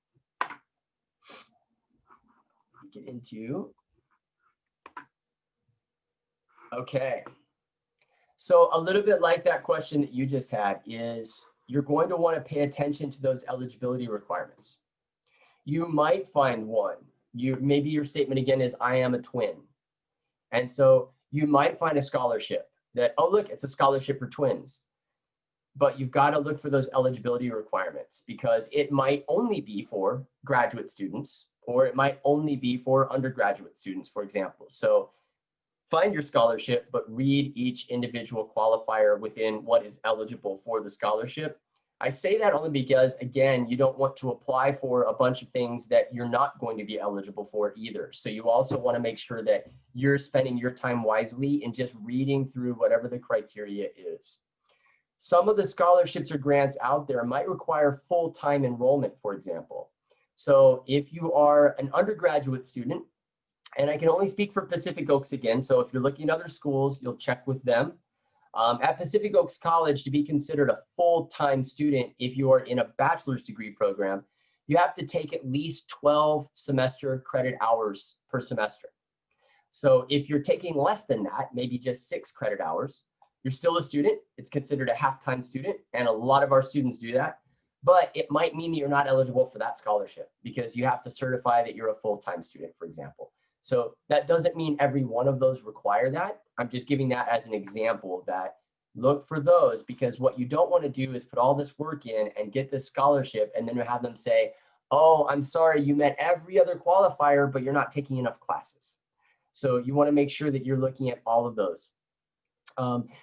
Get into, okay. So a little bit like that question that you just had is, you're going to want to pay attention to those eligibility requirements. You might find one. Maybe your statement again is, I am a twin. And so you might find a scholarship that, oh, look, it's a scholarship for twins. But you've got to look for those eligibility requirements, because it might only be for graduate students, or it might only be for undergraduate students, for example. So find your scholarship, but read each individual qualifier within what is eligible for the scholarship. I say that only because, again, you don't want to apply for a bunch of things that you're not going to be eligible for either. So you also want to make sure that you're spending your time wisely and just reading through whatever the criteria is. Some of the scholarships or grants out there might require full-time enrollment, for example. So if you are an undergraduate student, and I can only speak for Pacific Oaks again, so if you're looking at other schools, you'll check with them. At Pacific Oaks College, to be considered a full-time student, if you are in a bachelor's degree program, you have to take at least 12 semester credit hours per semester. So if you're taking less than that, maybe just 6 credit hours, you're still a student. It's considered a half-time student, and a lot of our students do that. But it might mean that you're not eligible for that scholarship, because you have to certify that you're a full-time student, for example. So that doesn't mean every one of those require that. I'm just giving that as an example, that look for those, because what you don't want to do is put all this work in and get this scholarship, and then have them say, oh, I'm sorry, you met every other qualifier, but you're not taking enough classes. So you want to make sure that you're looking at all of those.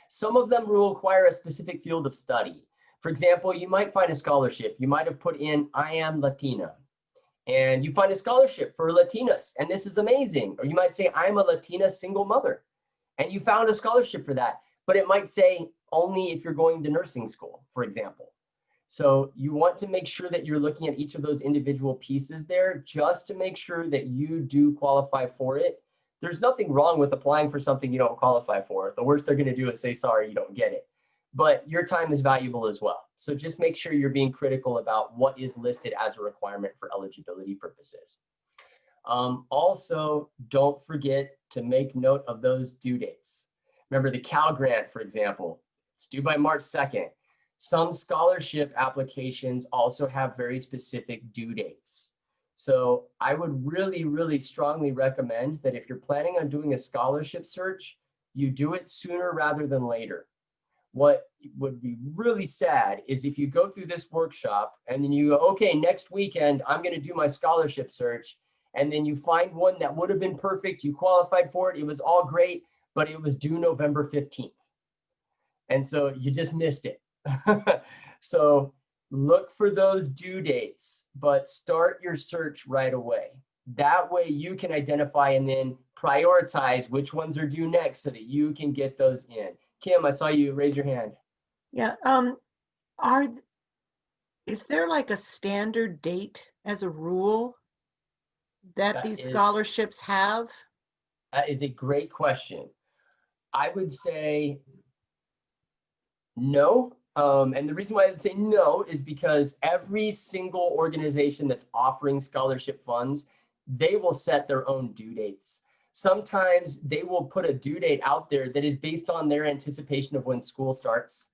Some of them will require a specific field of study. For example, you might find a scholarship. You might have put in, I am Latina, and you find a scholarship for Latinas, and this is amazing. Or you might say, I'm a Latina single mother, and you found a scholarship for that, but it might say only if you're going to nursing school, for example. So you want to make sure that you're looking at each of those individual pieces there, just to make sure that you do qualify for it. There's nothing wrong with applying for something you don't qualify for. The worst they're going to do is say, sorry, you don't get it. But your time is valuable as well. So just make sure you're being critical about what is listed as a requirement for eligibility purposes. Also, don't forget to make note of those due dates. Remember the Pell Grant, for example, it's due by March 2nd. Some scholarship applications also have very specific due dates. So I would really, really strongly recommend that if you're planning on doing a scholarship search, you do it sooner rather than later. What would be really sad is if you go through this workshop and then you go, okay, next weekend, I'm going to do my scholarship search. And then you find one that would have been perfect. You qualified for it. It was all great, but it was due November 15th. And so you just missed it. So look for those due dates, but start your search right away. That way you can identify and then prioritize which ones are due next so that you can get those in. Kim, I saw you raise your hand. Yeah. Is there like a standard date as a rule that these scholarships have? That is a great question. I would say no, And the reason why I'd say no is because every single organization that's offering scholarship funds, they will set their own due dates. Sometimes they will put a due date out there that is based on their anticipation of when school starts.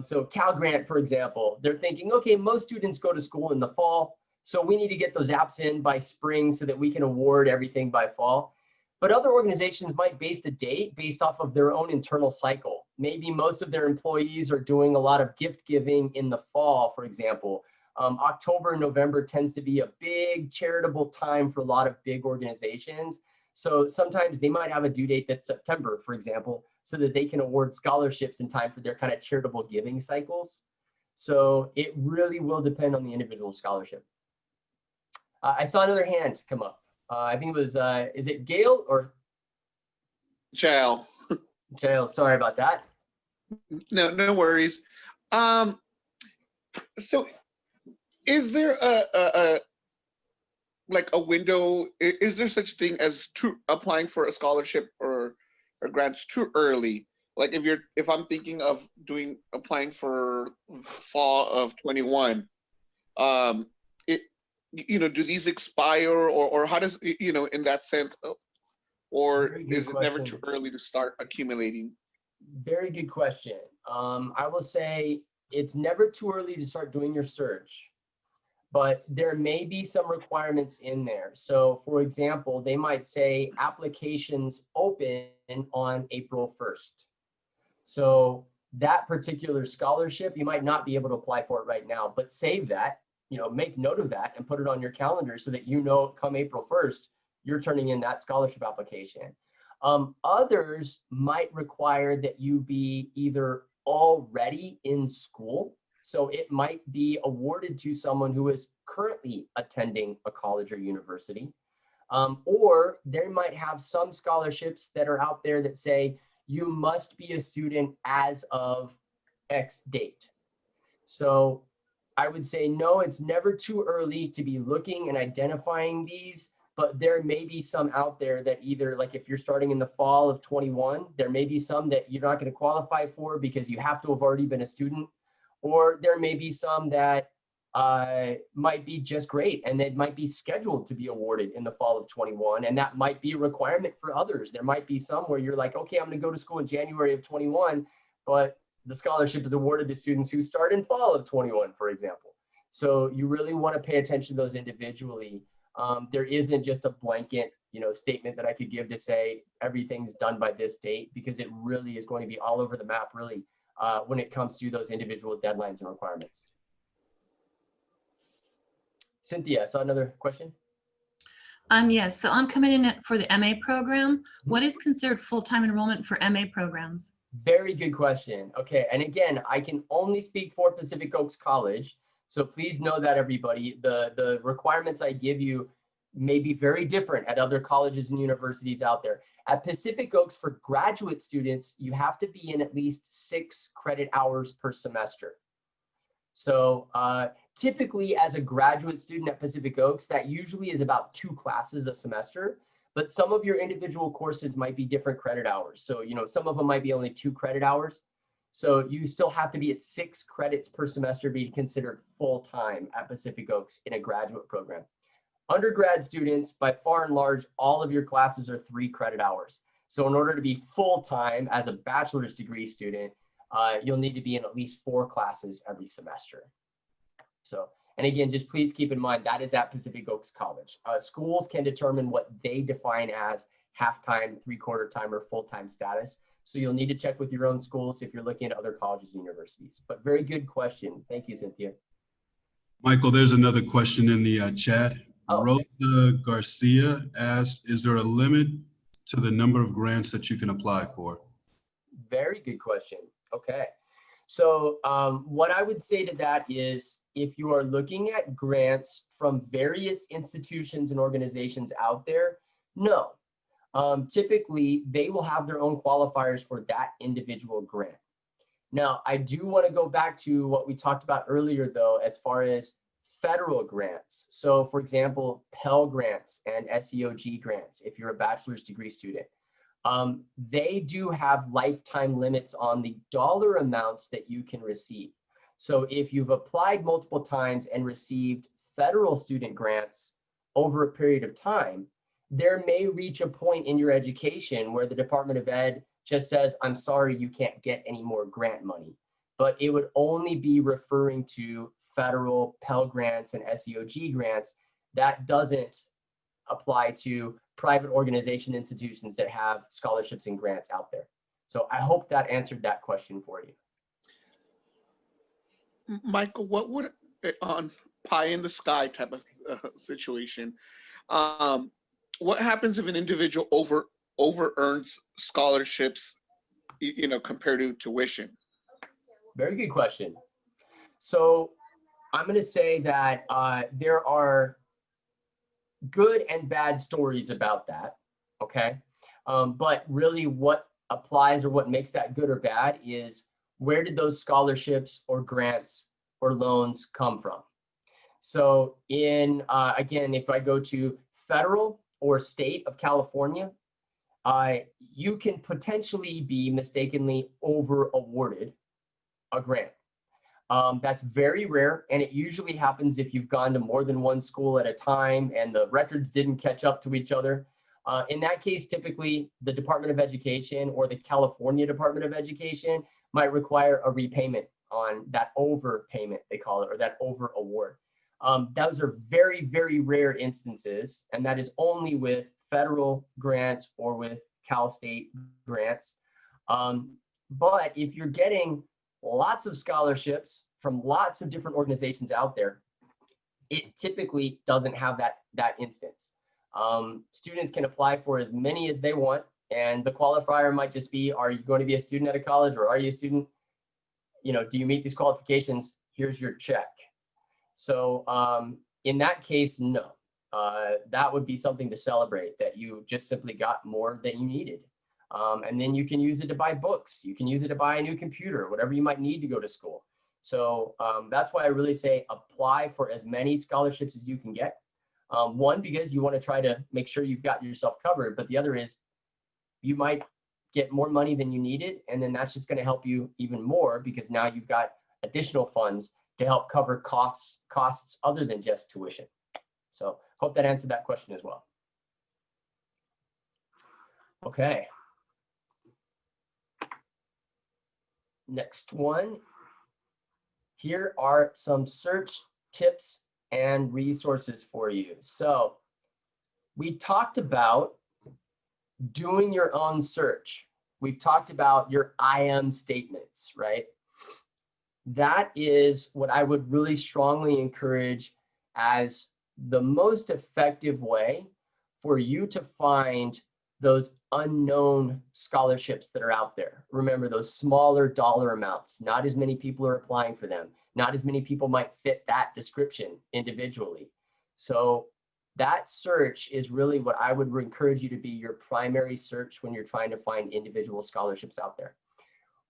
So Pell Grant, for example, they're thinking, okay, most students go to school in the fall, so we need to get those apps in by spring so that we can award everything by fall. But other organizations might base a date based off of their own internal cycle. Maybe most of their employees are doing a lot of gift giving in the fall, for example. October and November tends to be a big charitable time for a lot of big organizations. So sometimes they might have a due date that's September, for example, so that they can award scholarships in time for their kind of charitable giving cycles. So it really will depend on the individual scholarship. I saw another hand come up. I think it was, is it Gail or Jail. Gail? Sorry about that. No worries. So is there like a window? Is there such thing as applying for a scholarship or grants too early? Like if I'm thinking of applying for fall of 21, do these expire or how does, in that sense, or Very good is it never question. too early to start accumulating? Very good question. I will say it's never too early to start doing your search, but there may be some requirements in there. So for example, they might say applications open on April 1st. So that particular scholarship, you might not be able to apply for it right now, but save that, make note of that and put it on your calendar so that come April 1st, you're turning in that scholarship application. Others might require that you be either already in school. So it might be awarded to someone who is currently attending a college or university. Or they might have some scholarships that are out there that say you must be a student as of X date. So I would say, no, it's never too early to be looking and identifying these, but there may be some out there that either, like if you're starting in the fall of 21, there may be some that you're not going to qualify for because you have to have already been a student, or there may be some that might be just great and that might be scheduled to be awarded in the fall of 21, and that might be a requirement for others. There might be some where you're like, okay, I'm going to go to school in January of 21, but the scholarship is awarded to students who start in fall of 21, for example. So you really want to pay attention to those individually. There isn't just a blanket, statement that I could give to say everything's done by this date, because it really is going to be all over the map, really, when it comes to those individual deadlines and requirements. Cynthia, saw another question? Yes, so I'm coming in for the MA program. What is considered full-time enrollment for MA programs? Very good question. Okay, and again, I can only speak for Pacific Oaks College, so please know that, everybody. The requirements I give you may be very different at other colleges and universities out there. At Pacific Oaks, for graduate students, you have to be in at least 6 credit hours per semester. So typically as a graduate student at Pacific Oaks, that usually is about 2 classes a semester, but some of your individual courses might be different credit hours. So, some of them might be only 2 credit hours. So you still have to be at 6 credits per semester to be considered full-time at Pacific Oaks in a graduate program. Undergrad students, by far and large, all of your classes are 3 credit hours. So in order to be full-time as a bachelor's degree student, you'll need to be in at least 4 classes every semester. So, and again, just please keep in mind that is at Pacific Oaks College. Schools can determine what they define as half-time, 3/4 time, or full-time status. So you'll need to check with your own schools if you're looking at other colleges and universities. But very good question. Thank you, Cynthia. Michael, there's another question in the chat. Oh. Rosa Garcia asked, is there a limit to the number of grants that you can apply for? Very good question. Okay. So what I would say to that is, if you are looking at grants from various institutions and organizations out there, no. Typically, they will have their own qualifiers for that individual grant. Now, I do want to go back to what we talked about earlier, though, as far as federal grants. So, for example, Pell Grants and SEOG grants, if you're a bachelor's degree student. They do have lifetime limits on the dollar amounts that you can receive. So if you've applied multiple times and received federal student grants over a period of time, there may reach a point in your education where the Department of Ed just says, I'm sorry, you can't get any more grant money. But it would only be referring to federal Pell Grants and SEOG grants. That doesn't apply to private organization institutions that have scholarships and grants out there. So I hope that answered that question for you. Michael, what would on pie in the sky type of situation? What happens if an individual over earns scholarships, compared to tuition? Very good question. So I'm going to say that there are good and bad stories about that. Okay. But really what applies or what makes that good or bad is where did those scholarships or grants or loans come from? So again, if I go to federal or state of California, you can potentially be mistakenly over awarded a grant. That's very rare, and it usually happens if you've gone to more than one school at a time and the records didn't catch up to each other. In that case, typically the Department of Education or the California Department of Education might require a repayment on that overpayment, they call it, or that over award. Those are very, very rare instances, and that is only with federal grants or with Cal State grants. But if you're getting lots of scholarships from lots of different organizations out there, it typically doesn't have that instance. Students can apply for as many as they want, and the qualifier might just be, are you going to be a student at a college, or are you a student? Do you meet these qualifications? Here's your check. So in that case, no. That would be something to celebrate, that you just simply got more than you needed. And then you can use it to buy books. You can use it to buy a new computer, whatever you might need to go to school. So that's why I really say apply for as many scholarships as you can get. One, because you want to try to make sure you've got yourself covered, but the other is you might get more money than you needed, and then that's just going to help you even more because now you've got additional funds to help cover costs other than just tuition. So hope that answered that question as well. Okay. Next one. Here are some search tips and resources for you. So we talked about doing your own search. We've talked about your I am statements, right? That is what I would really strongly encourage as the most effective way for you to find those unknown scholarships that are out there. Remember, those smaller dollar amounts, not as many people are applying for them. Not as many people might fit that description individually. So that search is really what I would encourage you to be your primary search when you're trying to find individual scholarships out there.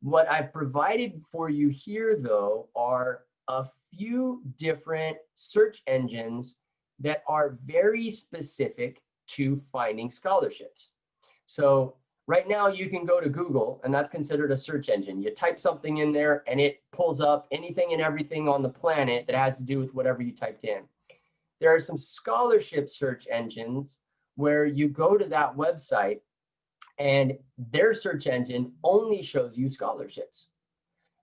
What I've provided for you here, though, are a few different search engines that are very specific to finding scholarships. So right now you can go to Google, and that's considered a search engine. You type something in there and it pulls up anything and everything on the planet that has to do with whatever you typed in. There are some scholarship search engines where you go to that website and their search engine only shows you scholarships.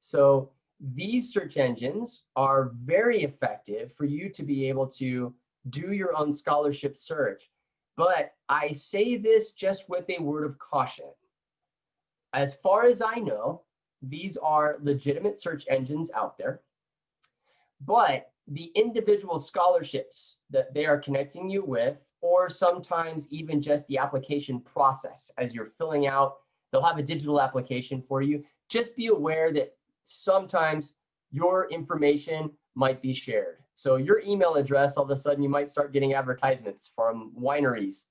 So these search engines are very effective for you to be able to do your own scholarship search. But I say this just with a word of caution. As far as I know, these are legitimate search engines out there, but the individual scholarships that they are connecting you with, or sometimes even just the application process as you're filling out, they'll have a digital application for you. Just be aware that sometimes your information might be shared. So your email address, all of a sudden you might start getting advertisements from wineries.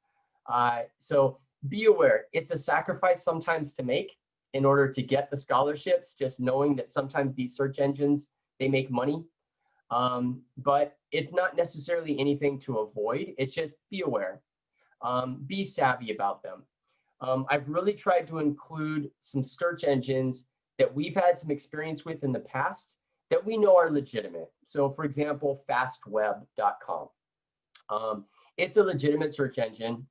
So be aware, it's a sacrifice sometimes to make in order to get the scholarships, just knowing that sometimes these search engines, they make money. But it's not necessarily anything to avoid. It's just be aware, be savvy about them. I've really tried to include some search engines that we've had some experience with in the past that we know are legitimate. So for example, fastweb.com. It's a legitimate search engine.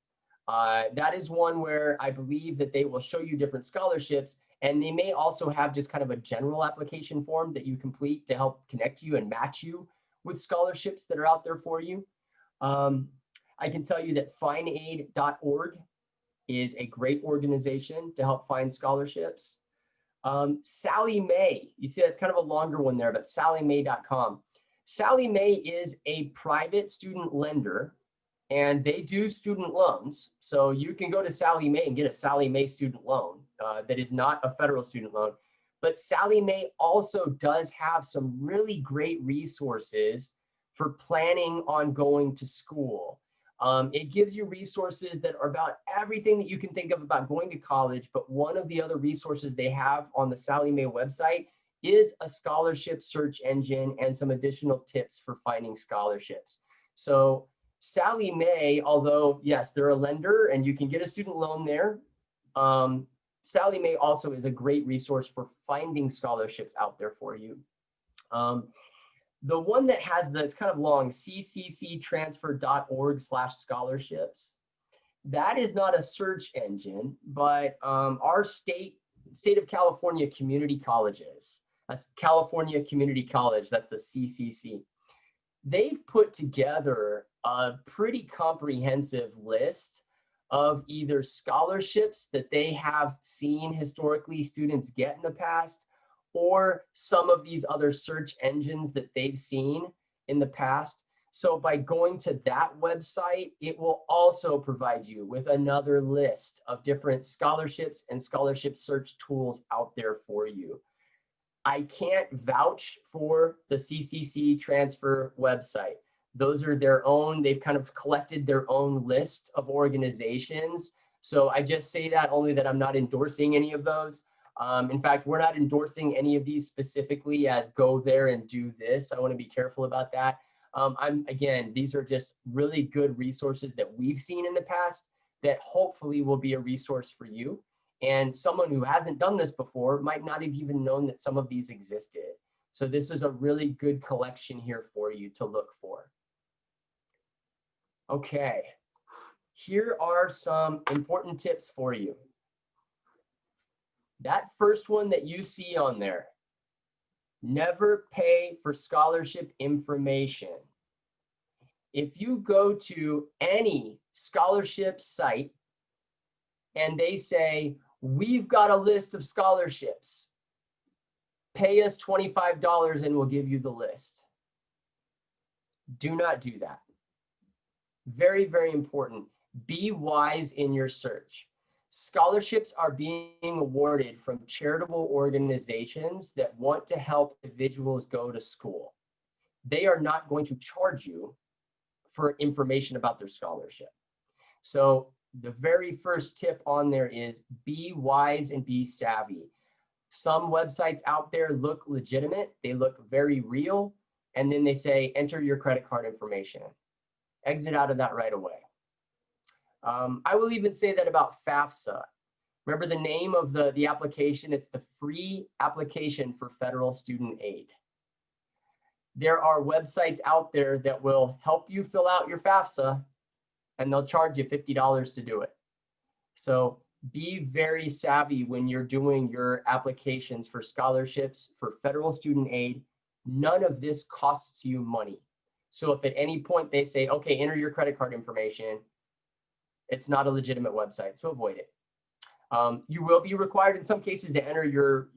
That is one where I believe that they will show you different scholarships, and they may also have just kind of a general application form that you complete to help connect you and match you with scholarships that are out there for you. I can tell you that fineaid.org is a great organization to help find scholarships. Sally Mae, you see that's kind of a longer one there, but salliemae.com. Sally Mae is a private student lender, and they do student loans. So you can go to Sally Mae and get a Sally Mae student loan that is not a federal student loan. But Sally Mae also does have some really great resources for planning on going to school. It gives you resources that are about everything that you can think of about going to college, but one of the other resources they have on the Sally Mae website is a scholarship search engine and some additional tips for finding scholarships. So Sally Mae, although yes, they're a lender and you can get a student loan there, Sally Mae also is a great resource for finding scholarships out there for you. The one that has the, it's kind of long, ccctransfer.org/scholarships. That is not a search engine, but our state of California community colleges, that's California Community College, that's a CCC. They've put together a pretty comprehensive list of either scholarships that they have seen historically students get in the past, or some of these other search engines that they've seen in the past. So by going to that website, it will also provide you with another list of different scholarships and scholarship search tools out there for you. I can't vouch for the CCC transfer website. Those are their own, they've kind of collected their own list of organizations. So I just say that only that I'm not endorsing any of those. In fact, we're not endorsing any of these specifically as go there and do this. I want to be careful about that. Again, these are just really good resources that we've seen in the past that hopefully will be a resource for you. And someone who hasn't done this before might not have even known that some of these existed. So this is a really good collection here for you to look for. Okay, here are some important tips for you. That first one that you see on there, never pay for scholarship information. If you go to any scholarship site and they say, we've got a list of scholarships, pay us $25 and we'll give you the list. Do not do that. Very, very important. Be wise in your search. Scholarships are being awarded from charitable organizations that want to help individuals go to school. They are not going to charge you for information about their scholarship. So the very first tip on there is be wise and be savvy. Some websites out there look legitimate. They look very real. And then they say, enter your credit card information. Exit out of that right away. I will even say that about Fafsa. Remember the name of the application? It's the free application for federal student aid. There are websites out there that will help you fill out your Fafsa, and they'll charge you $50 to do it. So be very savvy when you're doing your applications for scholarships, for federal student aid. None of this costs you money. So if at any point they say, okay, enter your credit card information, it's not a legitimate website, so avoid it. You will be required in some cases to enter your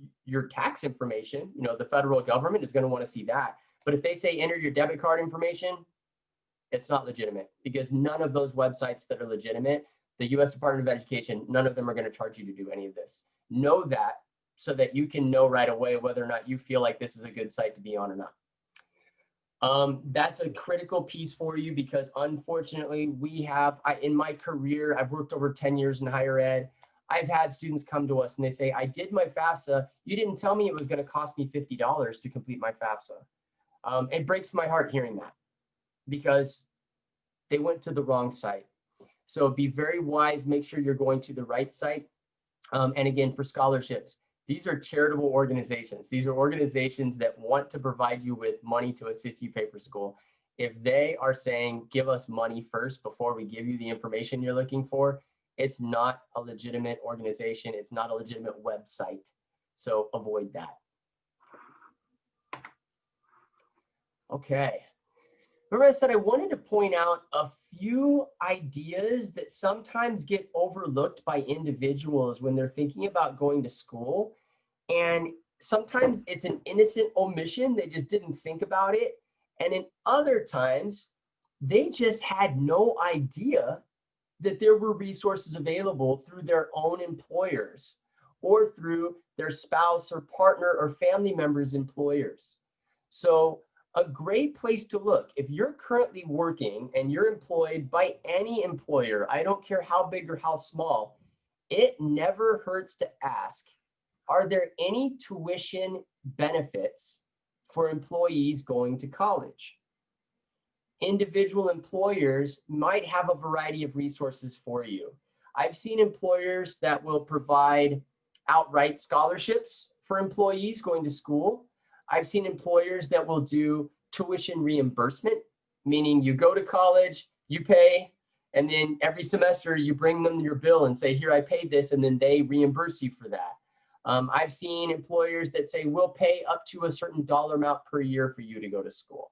tax information. You know, the federal government is going to want to see that. But if they say enter your debit card information, it's not legitimate, because none of those websites that are legitimate, the US Department of Education, none of them are going to charge you to do any of this. Know that so that you can know right away whether or not you feel like this is a good site to be on or not. That's a critical piece for you, because unfortunately we have, in my career, I've worked over 10 years in higher ed. I've had students come to us and they say, I did my Fafsa. You didn't tell me it was going to cost me $50 to complete my Fafsa. It breaks my heart hearing that, because they went to the wrong site. So be very wise, make sure you're going to the right site. And again, for scholarships, these are charitable organizations. These are organizations that want to provide you with money to assist you pay for school. If they are saying, give us money first before we give you the information you're looking for, it's not a legitimate organization. It's not a legitimate website. So avoid that. Okay. Remember I said I wanted to point out a few ideas that sometimes get overlooked by individuals when they're thinking about going to school. And sometimes it's an innocent omission. They just didn't think about it. And in other times, they just had no idea that there were resources available through their own employers or through their spouse or partner or family members' employers. So a great place to look, if you're currently working and you're employed by any employer, I don't care how big or how small, it never hurts to ask, are there any tuition benefits for employees going to college? Individual employers might have a variety of resources for you. I've seen employers that will provide outright scholarships for employees going to school. I've seen employers that will do tuition reimbursement, meaning you go to college, you pay, and then every semester you bring them your bill and say, here, I paid this, and then they reimburse you for that. I've seen employers that say, we'll pay up to a certain dollar amount per year for you to go to school.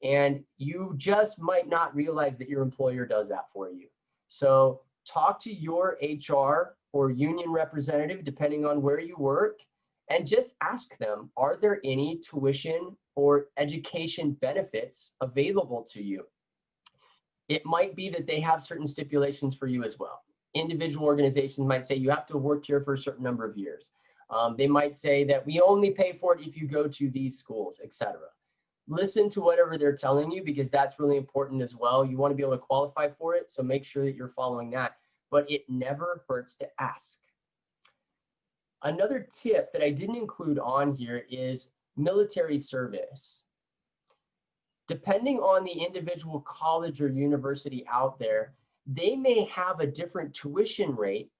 And you just might not realize that your employer does that for you. So talk to your HR or union representative, depending on where you work, and just ask them, are there any tuition or education benefits available to you? It might be that they have certain stipulations for you as well. Individual organizations might say you have to have worked here for a certain number of years. They might say that we only pay for it if you go to these schools, etc. Listen to whatever they're telling you, because that's really important as well. You want to be able to qualify for it, so make sure that you're following that. But it never hurts to ask. Another tip that I didn't include on here is military service. Depending on the individual college or university out there, they may have a different tuition rate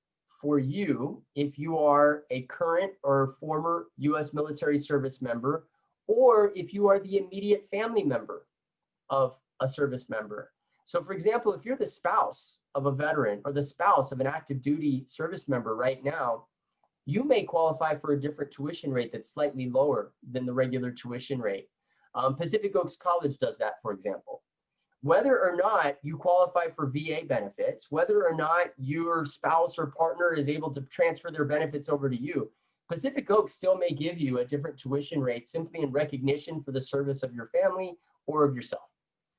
for you if you are a current or former U.S. military service member, or if you are the immediate family member of a service member. So for example, if you're the spouse of a veteran or the spouse of an active duty service member right now, you may qualify for a different tuition rate that's slightly lower than the regular tuition rate. Pacific Oaks College does that, for example. Whether or not you qualify for VA benefits, whether or not your spouse or partner is able to transfer their benefits over to you, Pacific Oaks still may give you a different tuition rate simply in recognition for the service of your family or of yourself.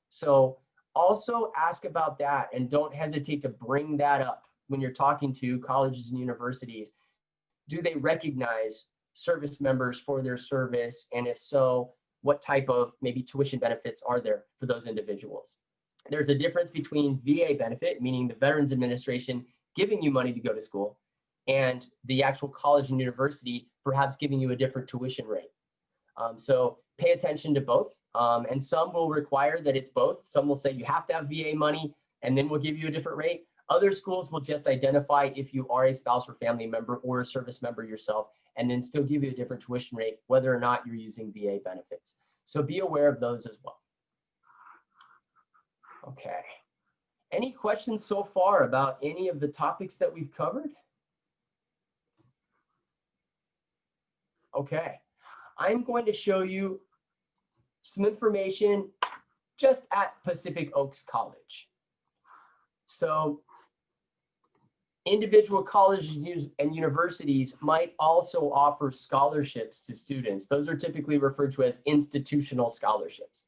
So also ask about that, and don't hesitate to bring that up when you're talking to colleges and universities. Do they recognize service members for their service? And if so, what type of maybe tuition benefits are there for those individuals? There's a difference between VA benefit, meaning the Veterans Administration giving you money to go to school, and the actual college and university perhaps giving you a different tuition rate. So pay attention to both. And some will require that it's both. Some will say you have to have VA money and then we'll give you a different rate. Other schools will just identify if you are a spouse or family member or a service member yourself, and then still give you a different tuition rate, whether or not you're using VA benefits. So be aware of those as well. Okay. Any questions so far about any of the topics that we've covered? Okay. I'm going to show you some information just at Pacific Oaks College. So individual colleges and universities might also offer scholarships to students. Those are typically referred to as institutional scholarships.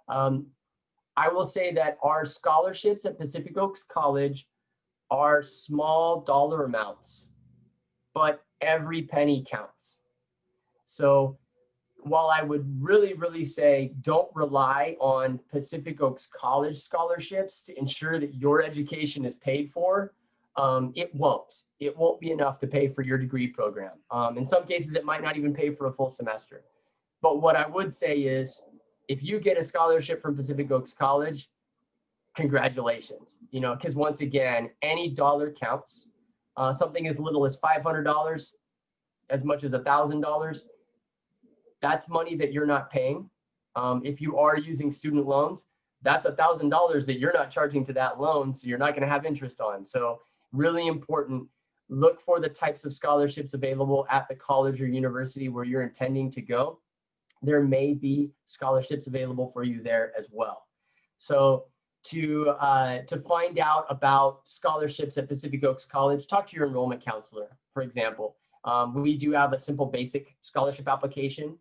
I will say that our scholarships at Pacific Oaks College are small dollar amounts, but every penny counts. So while I would really say don't rely on Pacific Oaks College scholarships to ensure that your education is paid for, it won't be enough to pay for your degree program. In some cases, it might not even pay for a full semester. But what I would say is, if you get a scholarship from Pacific Oaks College, congratulations, you know, because once again, any dollar counts. Something as little as $500, as much as $1,000, that's money that you're not paying. If you are using student loans, that's $1,000 that you're not charging to that loan, so you're not going to have interest on. So really important, look for the types of scholarships available at the college or university where you're intending to go. There may be scholarships available for you there as well. So to find out about scholarships at Pacific Oaks College, talk to your enrollment counselor, for example. We do have a simple basic scholarship application.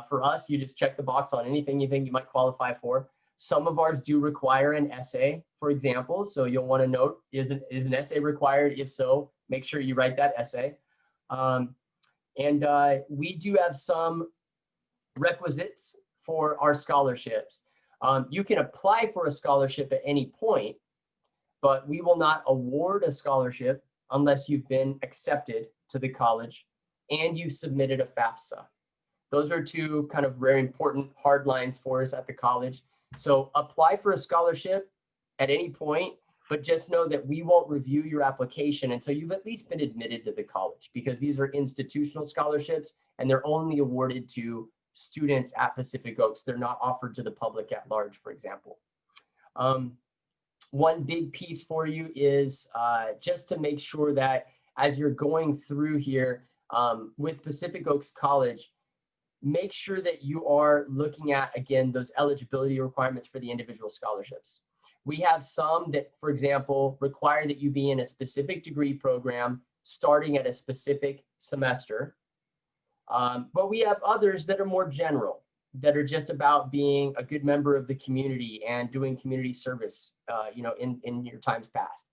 For us, you just check the box on anything you think you might qualify for. Some of ours do require an essay, for example. So you'll want to note, is an essay required? If so, make sure you write that essay. We do have some requisites for our scholarships. You can apply for a scholarship at any point, but we will not award a scholarship unless you've been accepted to the college and you've submitted a Fafsa. Those are two kind of very important hard lines for us at the college. So apply for a scholarship at any point, but just know that we won't review your application until you've at least been admitted to the college, because these are institutional scholarships and they're only awarded to students at Pacific Oaks. They're not offered to the public at large, for example. One big piece for you is just to make sure that as you're going through here with Pacific Oaks College, make sure that you are looking at, again, those eligibility requirements for the individual scholarships. We have some that, for example, require that you be in a specific degree program starting at a specific semester. But we have others that are more general, that are just about being a good member of the community and doing community service, in your times past.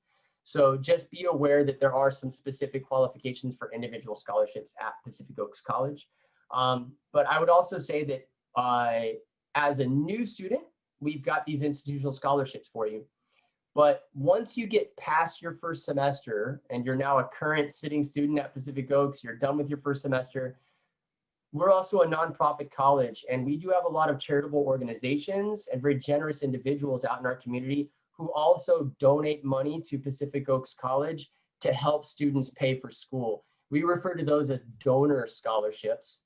So just be aware that there are some specific qualifications for individual scholarships at Pacific Oaks College. But I would also say that as a new student, we've got these institutional scholarships for you. But once you get past your first semester and you're now a current sitting student at Pacific Oaks, you're done with your first semester, we're also a nonprofit college, and we do have a lot of charitable organizations and very generous individuals out in our community who also donate money to Pacific Oaks College to help students pay for school. We refer to those as donor scholarships.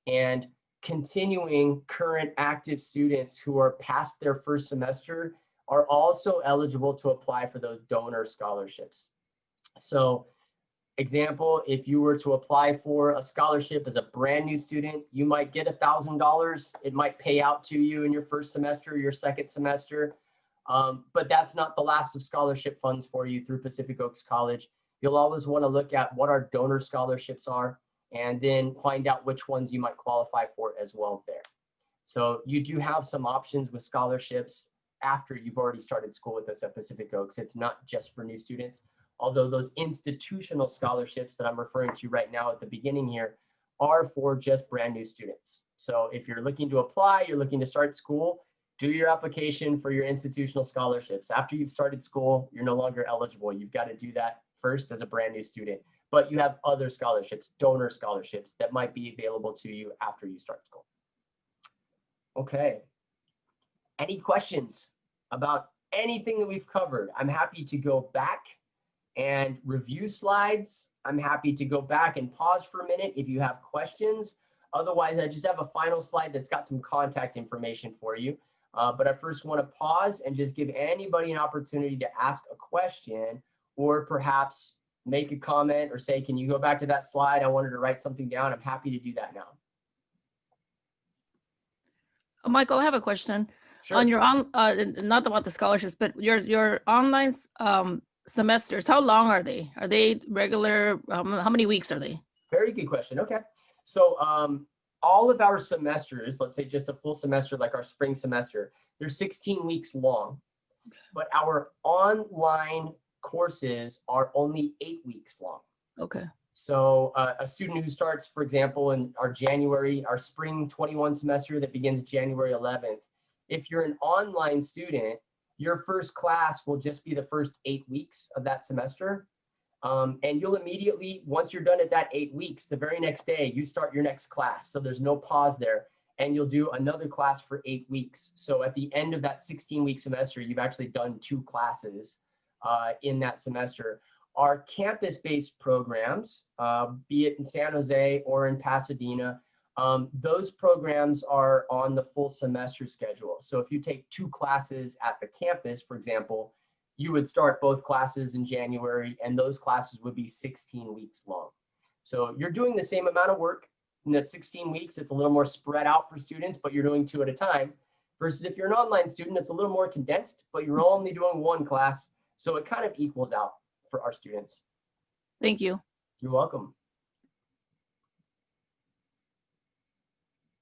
And continuing current active students who are past their first semester are also eligible to apply for those donor scholarships. So, example, if you were to apply for a scholarship as a brand new student, you might get $1,000. It might pay out to you in your first semester or your second semester. But that's not the last of scholarship funds for you through Pacific Oaks College. You'll always want to look at what our donor scholarships are and then find out which ones you might qualify for as well there. So you do have some options with scholarships after you've already started school with us at Pacific Oaks. It's not just for new students, although those institutional scholarships that I'm referring to right now at the beginning here are for just brand new students. So if you're looking to apply, you're looking to start school, do your application for your institutional scholarships. After you've started school, you're no longer eligible. You've got to do that first as a brand new student. But you have other scholarships, donor scholarships, that might be available to you after you start school. Okay. Any questions about anything that we've covered? I'm happy to go back and review slides. I'm happy to go back and pause for a minute if you have questions. Otherwise, I just have a final slide that's got some contact information for you. But I first want to pause and just give anybody an opportunity to ask a question or perhaps make a comment or say, can you go back to that slide? I wanted to write something down. I'm happy to do that now. Michael, I have a question. Sure. On your not about the scholarships, but your online semesters, how long are they? Are they regular? How many weeks are they? Very good question. Okay. So all of our semesters, let's say just a full semester, like our spring semester, they're 16 weeks long, but our online courses are only 8 weeks long. Okay. So a student who starts, for example, in our spring 21 semester that begins January 11th, if you're an online student, your first class will just be the first 8 weeks of that semester. And you'll immediately, once you're done at that 8 weeks, the very next day, you start your next class. So there's no pause there. and you'll do another class for 8 weeks. So at the end of that 16-week semester, you've actually done 2 classes in that semester. Our campus-based programs, be it in San Jose or in Pasadena, those programs are on the full semester schedule. So if you take 2 classes at the campus, for example, you would start both classes in January, and those classes would be 16 weeks long. So you're doing the same amount of work in that 16 weeks. It's a little more spread out for students, but you're doing 2 at a time. Versus if you're an online student, it's a little more condensed, but you're only doing 1 class. So it kind of equals out for our students. Thank you. You're welcome.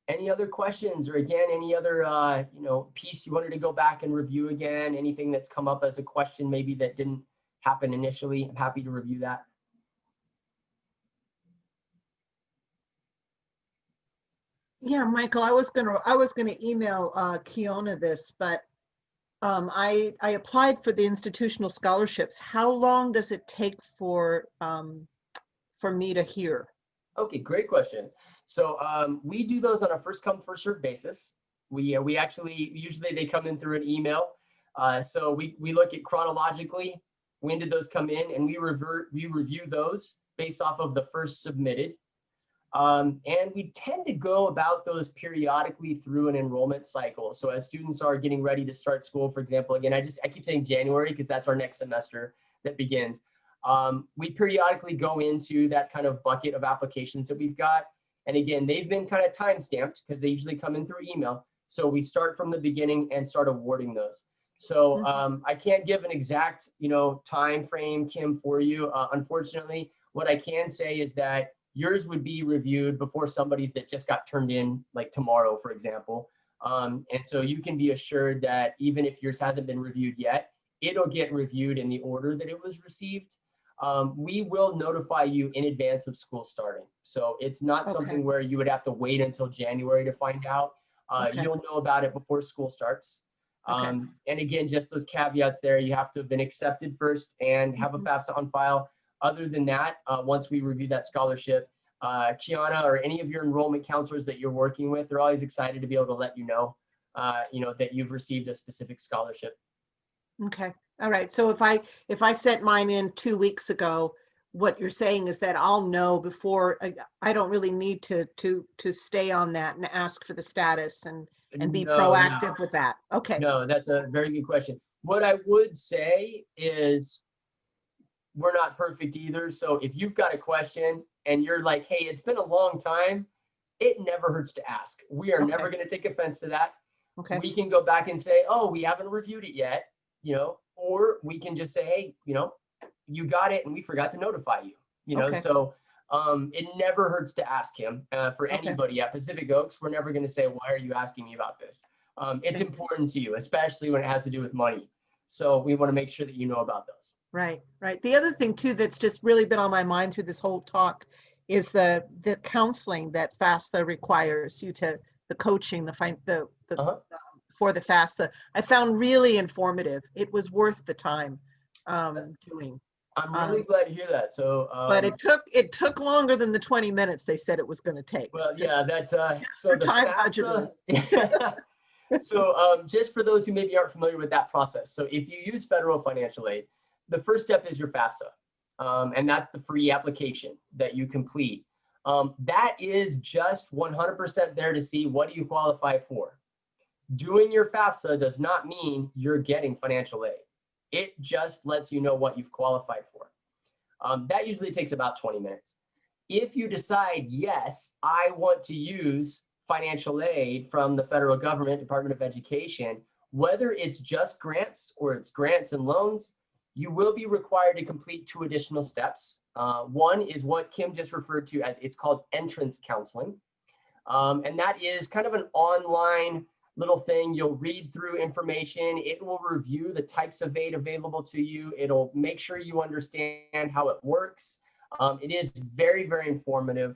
Any other questions, or again, any other piece you wanted to go back and review again? Anything that's come up as a question maybe that didn't happen initially? I'm happy to review that. Yeah, Michael, I was gonna email Kiona this, but I applied for the institutional scholarships. How long does it take for me to hear? Okay, great question. So we do those on a first come, first served basis. We actually, usually they come in through an email. So we look at chronologically, when did those come in, and we review those based off of the first submitted. And we tend to go about those periodically through an enrollment cycle. So as students are getting ready to start school, for example, again, I keep saying January because that's our next semester that begins. We periodically go into that kind of bucket of applications that we've got. And again, they've been kind of time stamped because they usually come in through email. So we start from the beginning and start awarding those. So I can't give an exact, time frame, Kim, for you. Unfortunately, what I can say is that yours would be reviewed before somebody's that just got turned in like tomorrow, for example. And so you can be assured that even if yours hasn't been reviewed yet, it'll get reviewed in the order that it was received. We will notify you in advance of school starting. So it's not something where you would have to wait until January to find out. You'll know about it before school starts. And again, just those caveats there, you have to have been accepted first and have a Fafsa on file. Other than that, once we review that scholarship, Kiana or any of your enrollment counselors that you're working with, they're always excited to be able to let you know, that you've received a specific scholarship. Okay. All right. So if I sent mine in 2 weeks ago, what you're saying is that I'll know before. I don't really need to stay on that and ask for the status and be proactive with that. Okay. No, that's a very good question. What I would say is we're not perfect either. So if you've got a question and you're like, hey, it's been a long time, it never hurts to ask. We are never going to take offense to that. Okay. We can go back and say, oh, we haven't reviewed it yet, or we can just say, hey, you got it and we forgot to notify you, so it never hurts to ask him. For anybody at Pacific Oaks, we're never going to say, why are you asking me about this? It's important to you, especially when it has to do with money. So we want to make sure that you know about those. Right, right. The other thing too that's just really been on my mind through this whole talk is the counseling that FAFSA requires you to, the coaching, for the FAFSA. I found really informative. It was worth the time doing. I'm really glad to hear that. So, but it took longer than the 20 minutes they said it was going to take. Well, yeah, so the time FAFSA. So just for those who maybe aren't familiar with that process. So if you use federal financial aid, the first step is your FAFSA. And that's the free application that you complete. That is just 100% there to see what do you qualify for. Doing your FAFSA does not mean you're getting financial aid. It just lets you know what you've qualified for. That usually takes about 20 minutes. If you decide, yes, I want to use financial aid from the federal government, Department of Education, whether it's just grants or it's grants and loans, you will be required to complete 2 additional steps. One is what Kim just referred to as, it's called entrance counseling. And that is kind of an online little thing. You'll read through information. It will review the types of aid available to you. It'll make sure you understand how it works. It is very, very informative.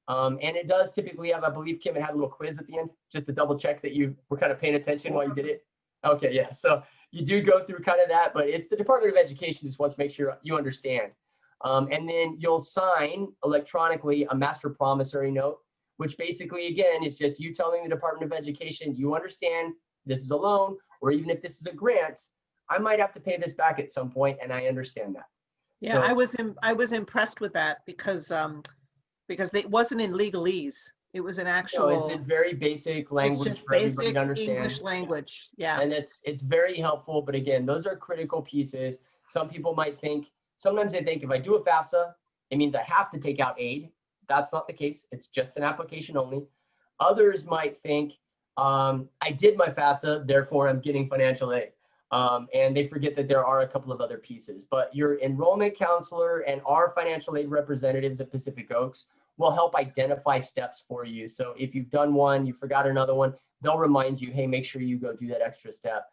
And it does typically have, I believe, Kim, it had a little quiz at the end, just to double check that you were kind of paying attention while you did it. Okay, yeah. So you do go through kind of that, but it's the Department of Education just wants to make sure you understand. And then you'll sign electronically a master promissory note, which basically, again, is just you telling the Department of Education, you understand this is a loan, or even if this is a grant, I might have to pay this back at some point, and I understand that. Yeah, So, I was impressed with that because it wasn't in legalese. It was an you know, actual, it's in very basic it's language just for everybody basic to understand. English language. Yeah. And it's very helpful. But again, those are critical pieces. Some people might think, sometimes they think if I do a FAFSA, it means I have to take out aid. That's not the case. It's just an application only. Others might think, I did my FAFSA, therefore I'm getting financial aid. And they forget that there are a couple of other pieces. But your enrollment counselor and our financial aid representatives at Pacific Oaks will help identify steps for you. So if you've done one, you forgot another one, they'll remind you, hey, make sure you go do that extra step,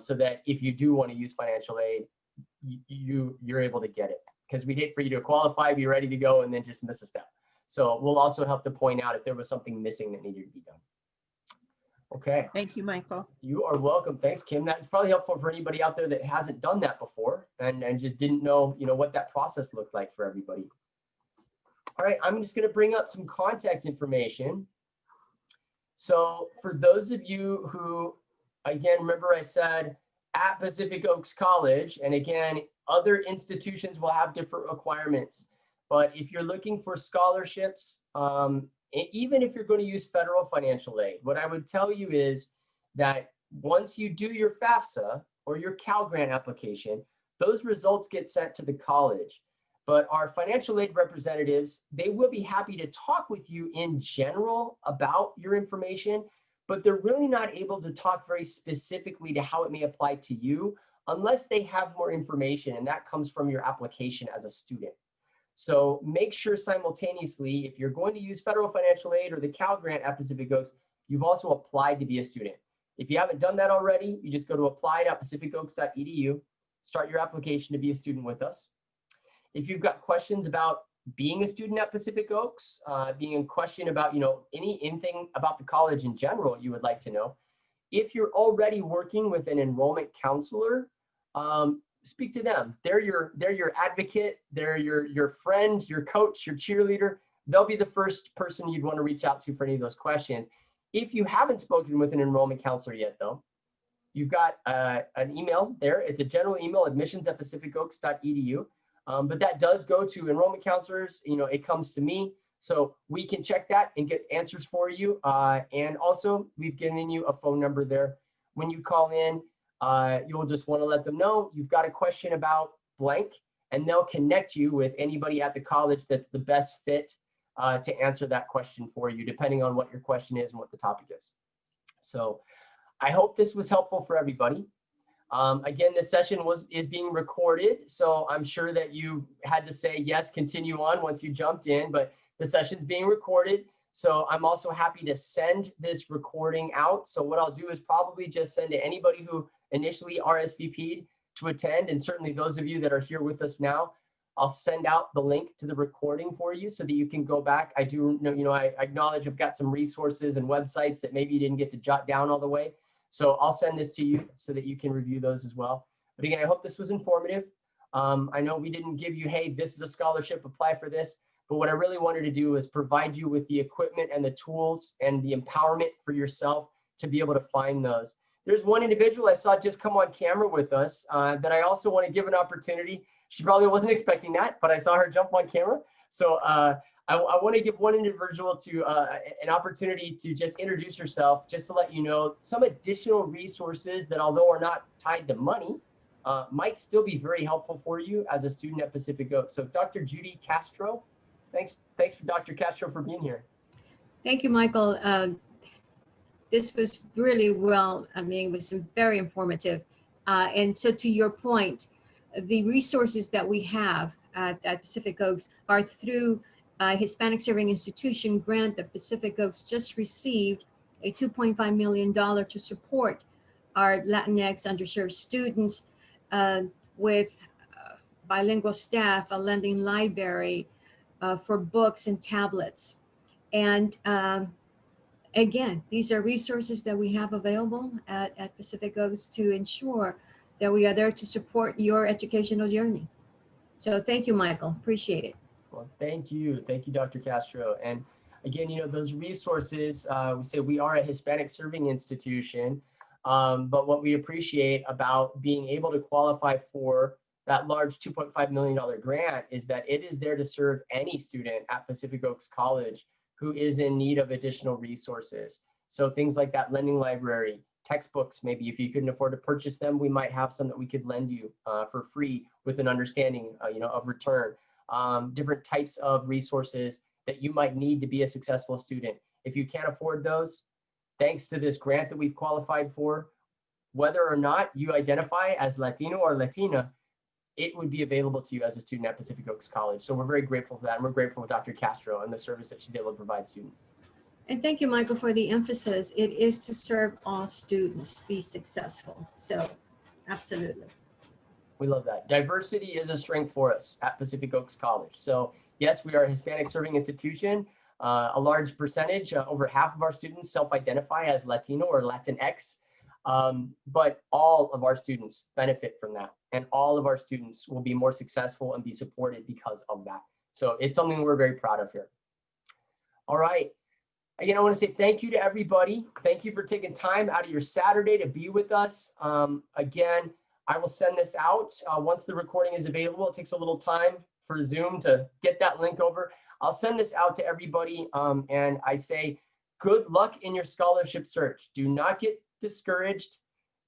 so that if you do want to use financial aid, you're able to get it. Because we'd hate for you to qualify, be ready to go, and then just miss a step. So we'll also help to point out if there was something missing that needed to be done. Okay. Thank you, Michael. You are welcome. Thanks, Kim. That's probably helpful for anybody out there that hasn't done that before and just didn't know, what that process looked like for everybody. All right, I'm just going to bring up some contact information. So for those of you who, again, remember I said at Pacific Oaks College, and again, other institutions will have different requirements. But if you're looking for scholarships, even if you're going to use federal financial aid, what I would tell you is that once you do your FAFSA or your Pell Grant application, those results get sent to the college. But our financial aid representatives, they will be happy to talk with you in general about your information, but they're really not able to talk very specifically to how it may apply to you unless they have more information, and that comes from your application as a student. So make sure simultaneously, if you're going to use federal financial aid or the Pell Grant at Pacific Oaks, you've also applied to be a student. If you haven't done that already, you just go to apply.pacificoaks.edu, start your application to be a student with us. If you've got questions about being a student at Pacific Oaks, being in question about, anything about the college in general you would like to know, if you're already working with an enrollment counselor, speak to them. They're your advocate, they're your friend, your coach, your cheerleader. They'll be the first person you'd want to reach out to for any of those questions. If you haven't spoken with an enrollment counselor yet, though, you've got an email there. It's a general email, admissions@pacificoaks.edu. But that does go to enrollment counselors. It comes to me, so we can check that and get answers for you. And also, we've given you a phone number there. When you call in, you'll just want to let them know you've got a question about blank, and they'll connect you with anybody at the college that's the best fit to answer that question for you, depending on what your question is and what the topic is. So I hope this was helpful for everybody. Again, this session is being recorded, so I'm sure that you had to say yes, continue on once you jumped in, but the session's being recorded. So I'm also happy to send this recording out. So what I'll do is probably just send to anybody who initially RSVP'd to attend, and certainly those of you that are here with us now, I'll send out the link to the recording for you so that you can go back. I do know, I acknowledge I've got some resources and websites that maybe you didn't get to jot down all the way. So I'll send this to you so that you can review those as well. But again, I hope this was informative. I know we didn't give you, hey, this is a scholarship, apply for this. But what I really wanted to do is provide you with the equipment and the tools and the empowerment for yourself to be able to find those. There's one individual I saw just come on camera with us that I also want to give an opportunity. She probably wasn't expecting that, but I saw her jump on camera. So I want to give one individual to an opportunity to just introduce herself, just to let you know some additional resources that, although are not tied to money, might still be very helpful for you as a student at Pacific Oaks. So Dr. Judy Castro, thanks for Dr. Castro for being here. Thank you, Michael. This was really well, it was very informative. And so to your point, the resources that we have at Pacific Oaks are through Hispanic Serving Institution grant that Pacific Oaks just received a $2.5 million to support our Latinx underserved students with bilingual staff, a lending library for books and tablets. And again, these are resources that we have available at Pacific Oaks to ensure that we are there to support your educational journey. So thank you, Michael. Appreciate it. Well, thank you, Dr. Castro. And Again, those resources, we say we are a Hispanic serving institution, but what we appreciate about being able to qualify for that large $2.5 million grant is that it is there to serve any student at Pacific Oaks College who is in need of additional resources. So things like that lending library, textbooks, maybe if you couldn't afford to purchase them, we might have some that we could lend you for free with an understanding of return. Different types of resources that you might need to be a successful student. If you can't afford those, thanks to this grant that we've qualified for, whether or not you identify as Latino or Latina, it would be available to you as a student at Pacific Oaks College. So we're very grateful for that. And we're grateful for Dr. Castro and the service that she's able to provide students. And thank you, Michael, for the emphasis. It is to serve all students, be successful. So absolutely. We love that. Diversity is a strength for us at Pacific Oaks College. So yes, we are a Hispanic serving institution. A large percentage, over half of our students self-identify as Latino or Latinx. But all of our students benefit from that. And all of our students will be more successful and be supported because of that. So it's something we're very proud of here. All right. Again, I want to say thank you to everybody. Thank you for taking time out of your Saturday to be with us. Again, I will send this out once the recording is available. It takes a little time for Zoom to get that link over. I'll send this out to everybody. And I say, good luck in your scholarship search. Do not get discouraged.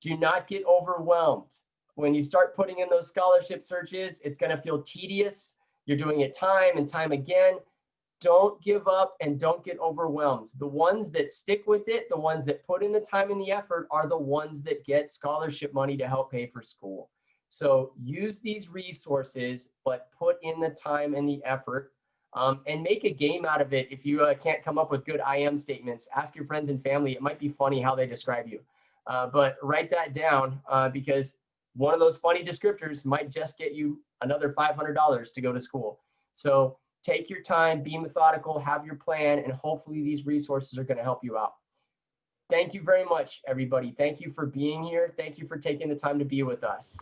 Do not get overwhelmed. When you start putting in those scholarship searches, it's going to feel tedious. You're doing it time and time again. Don't give up and don't get overwhelmed. The ones that stick with it, the ones that put in the time and the effort are the ones that get scholarship money to help pay for school. So use these resources, but put in the time and the effort, and make a game out of it. If you can't come up with good I am statements, ask your friends and family. It might be funny how they describe you, but write that down because one of those funny descriptors might just get you another $500 to go to school. So take your time, be methodical, have your plan, and hopefully these resources are going to help you out. Thank you very much, everybody. Thank you for being here. Thank you for taking the time to be with us.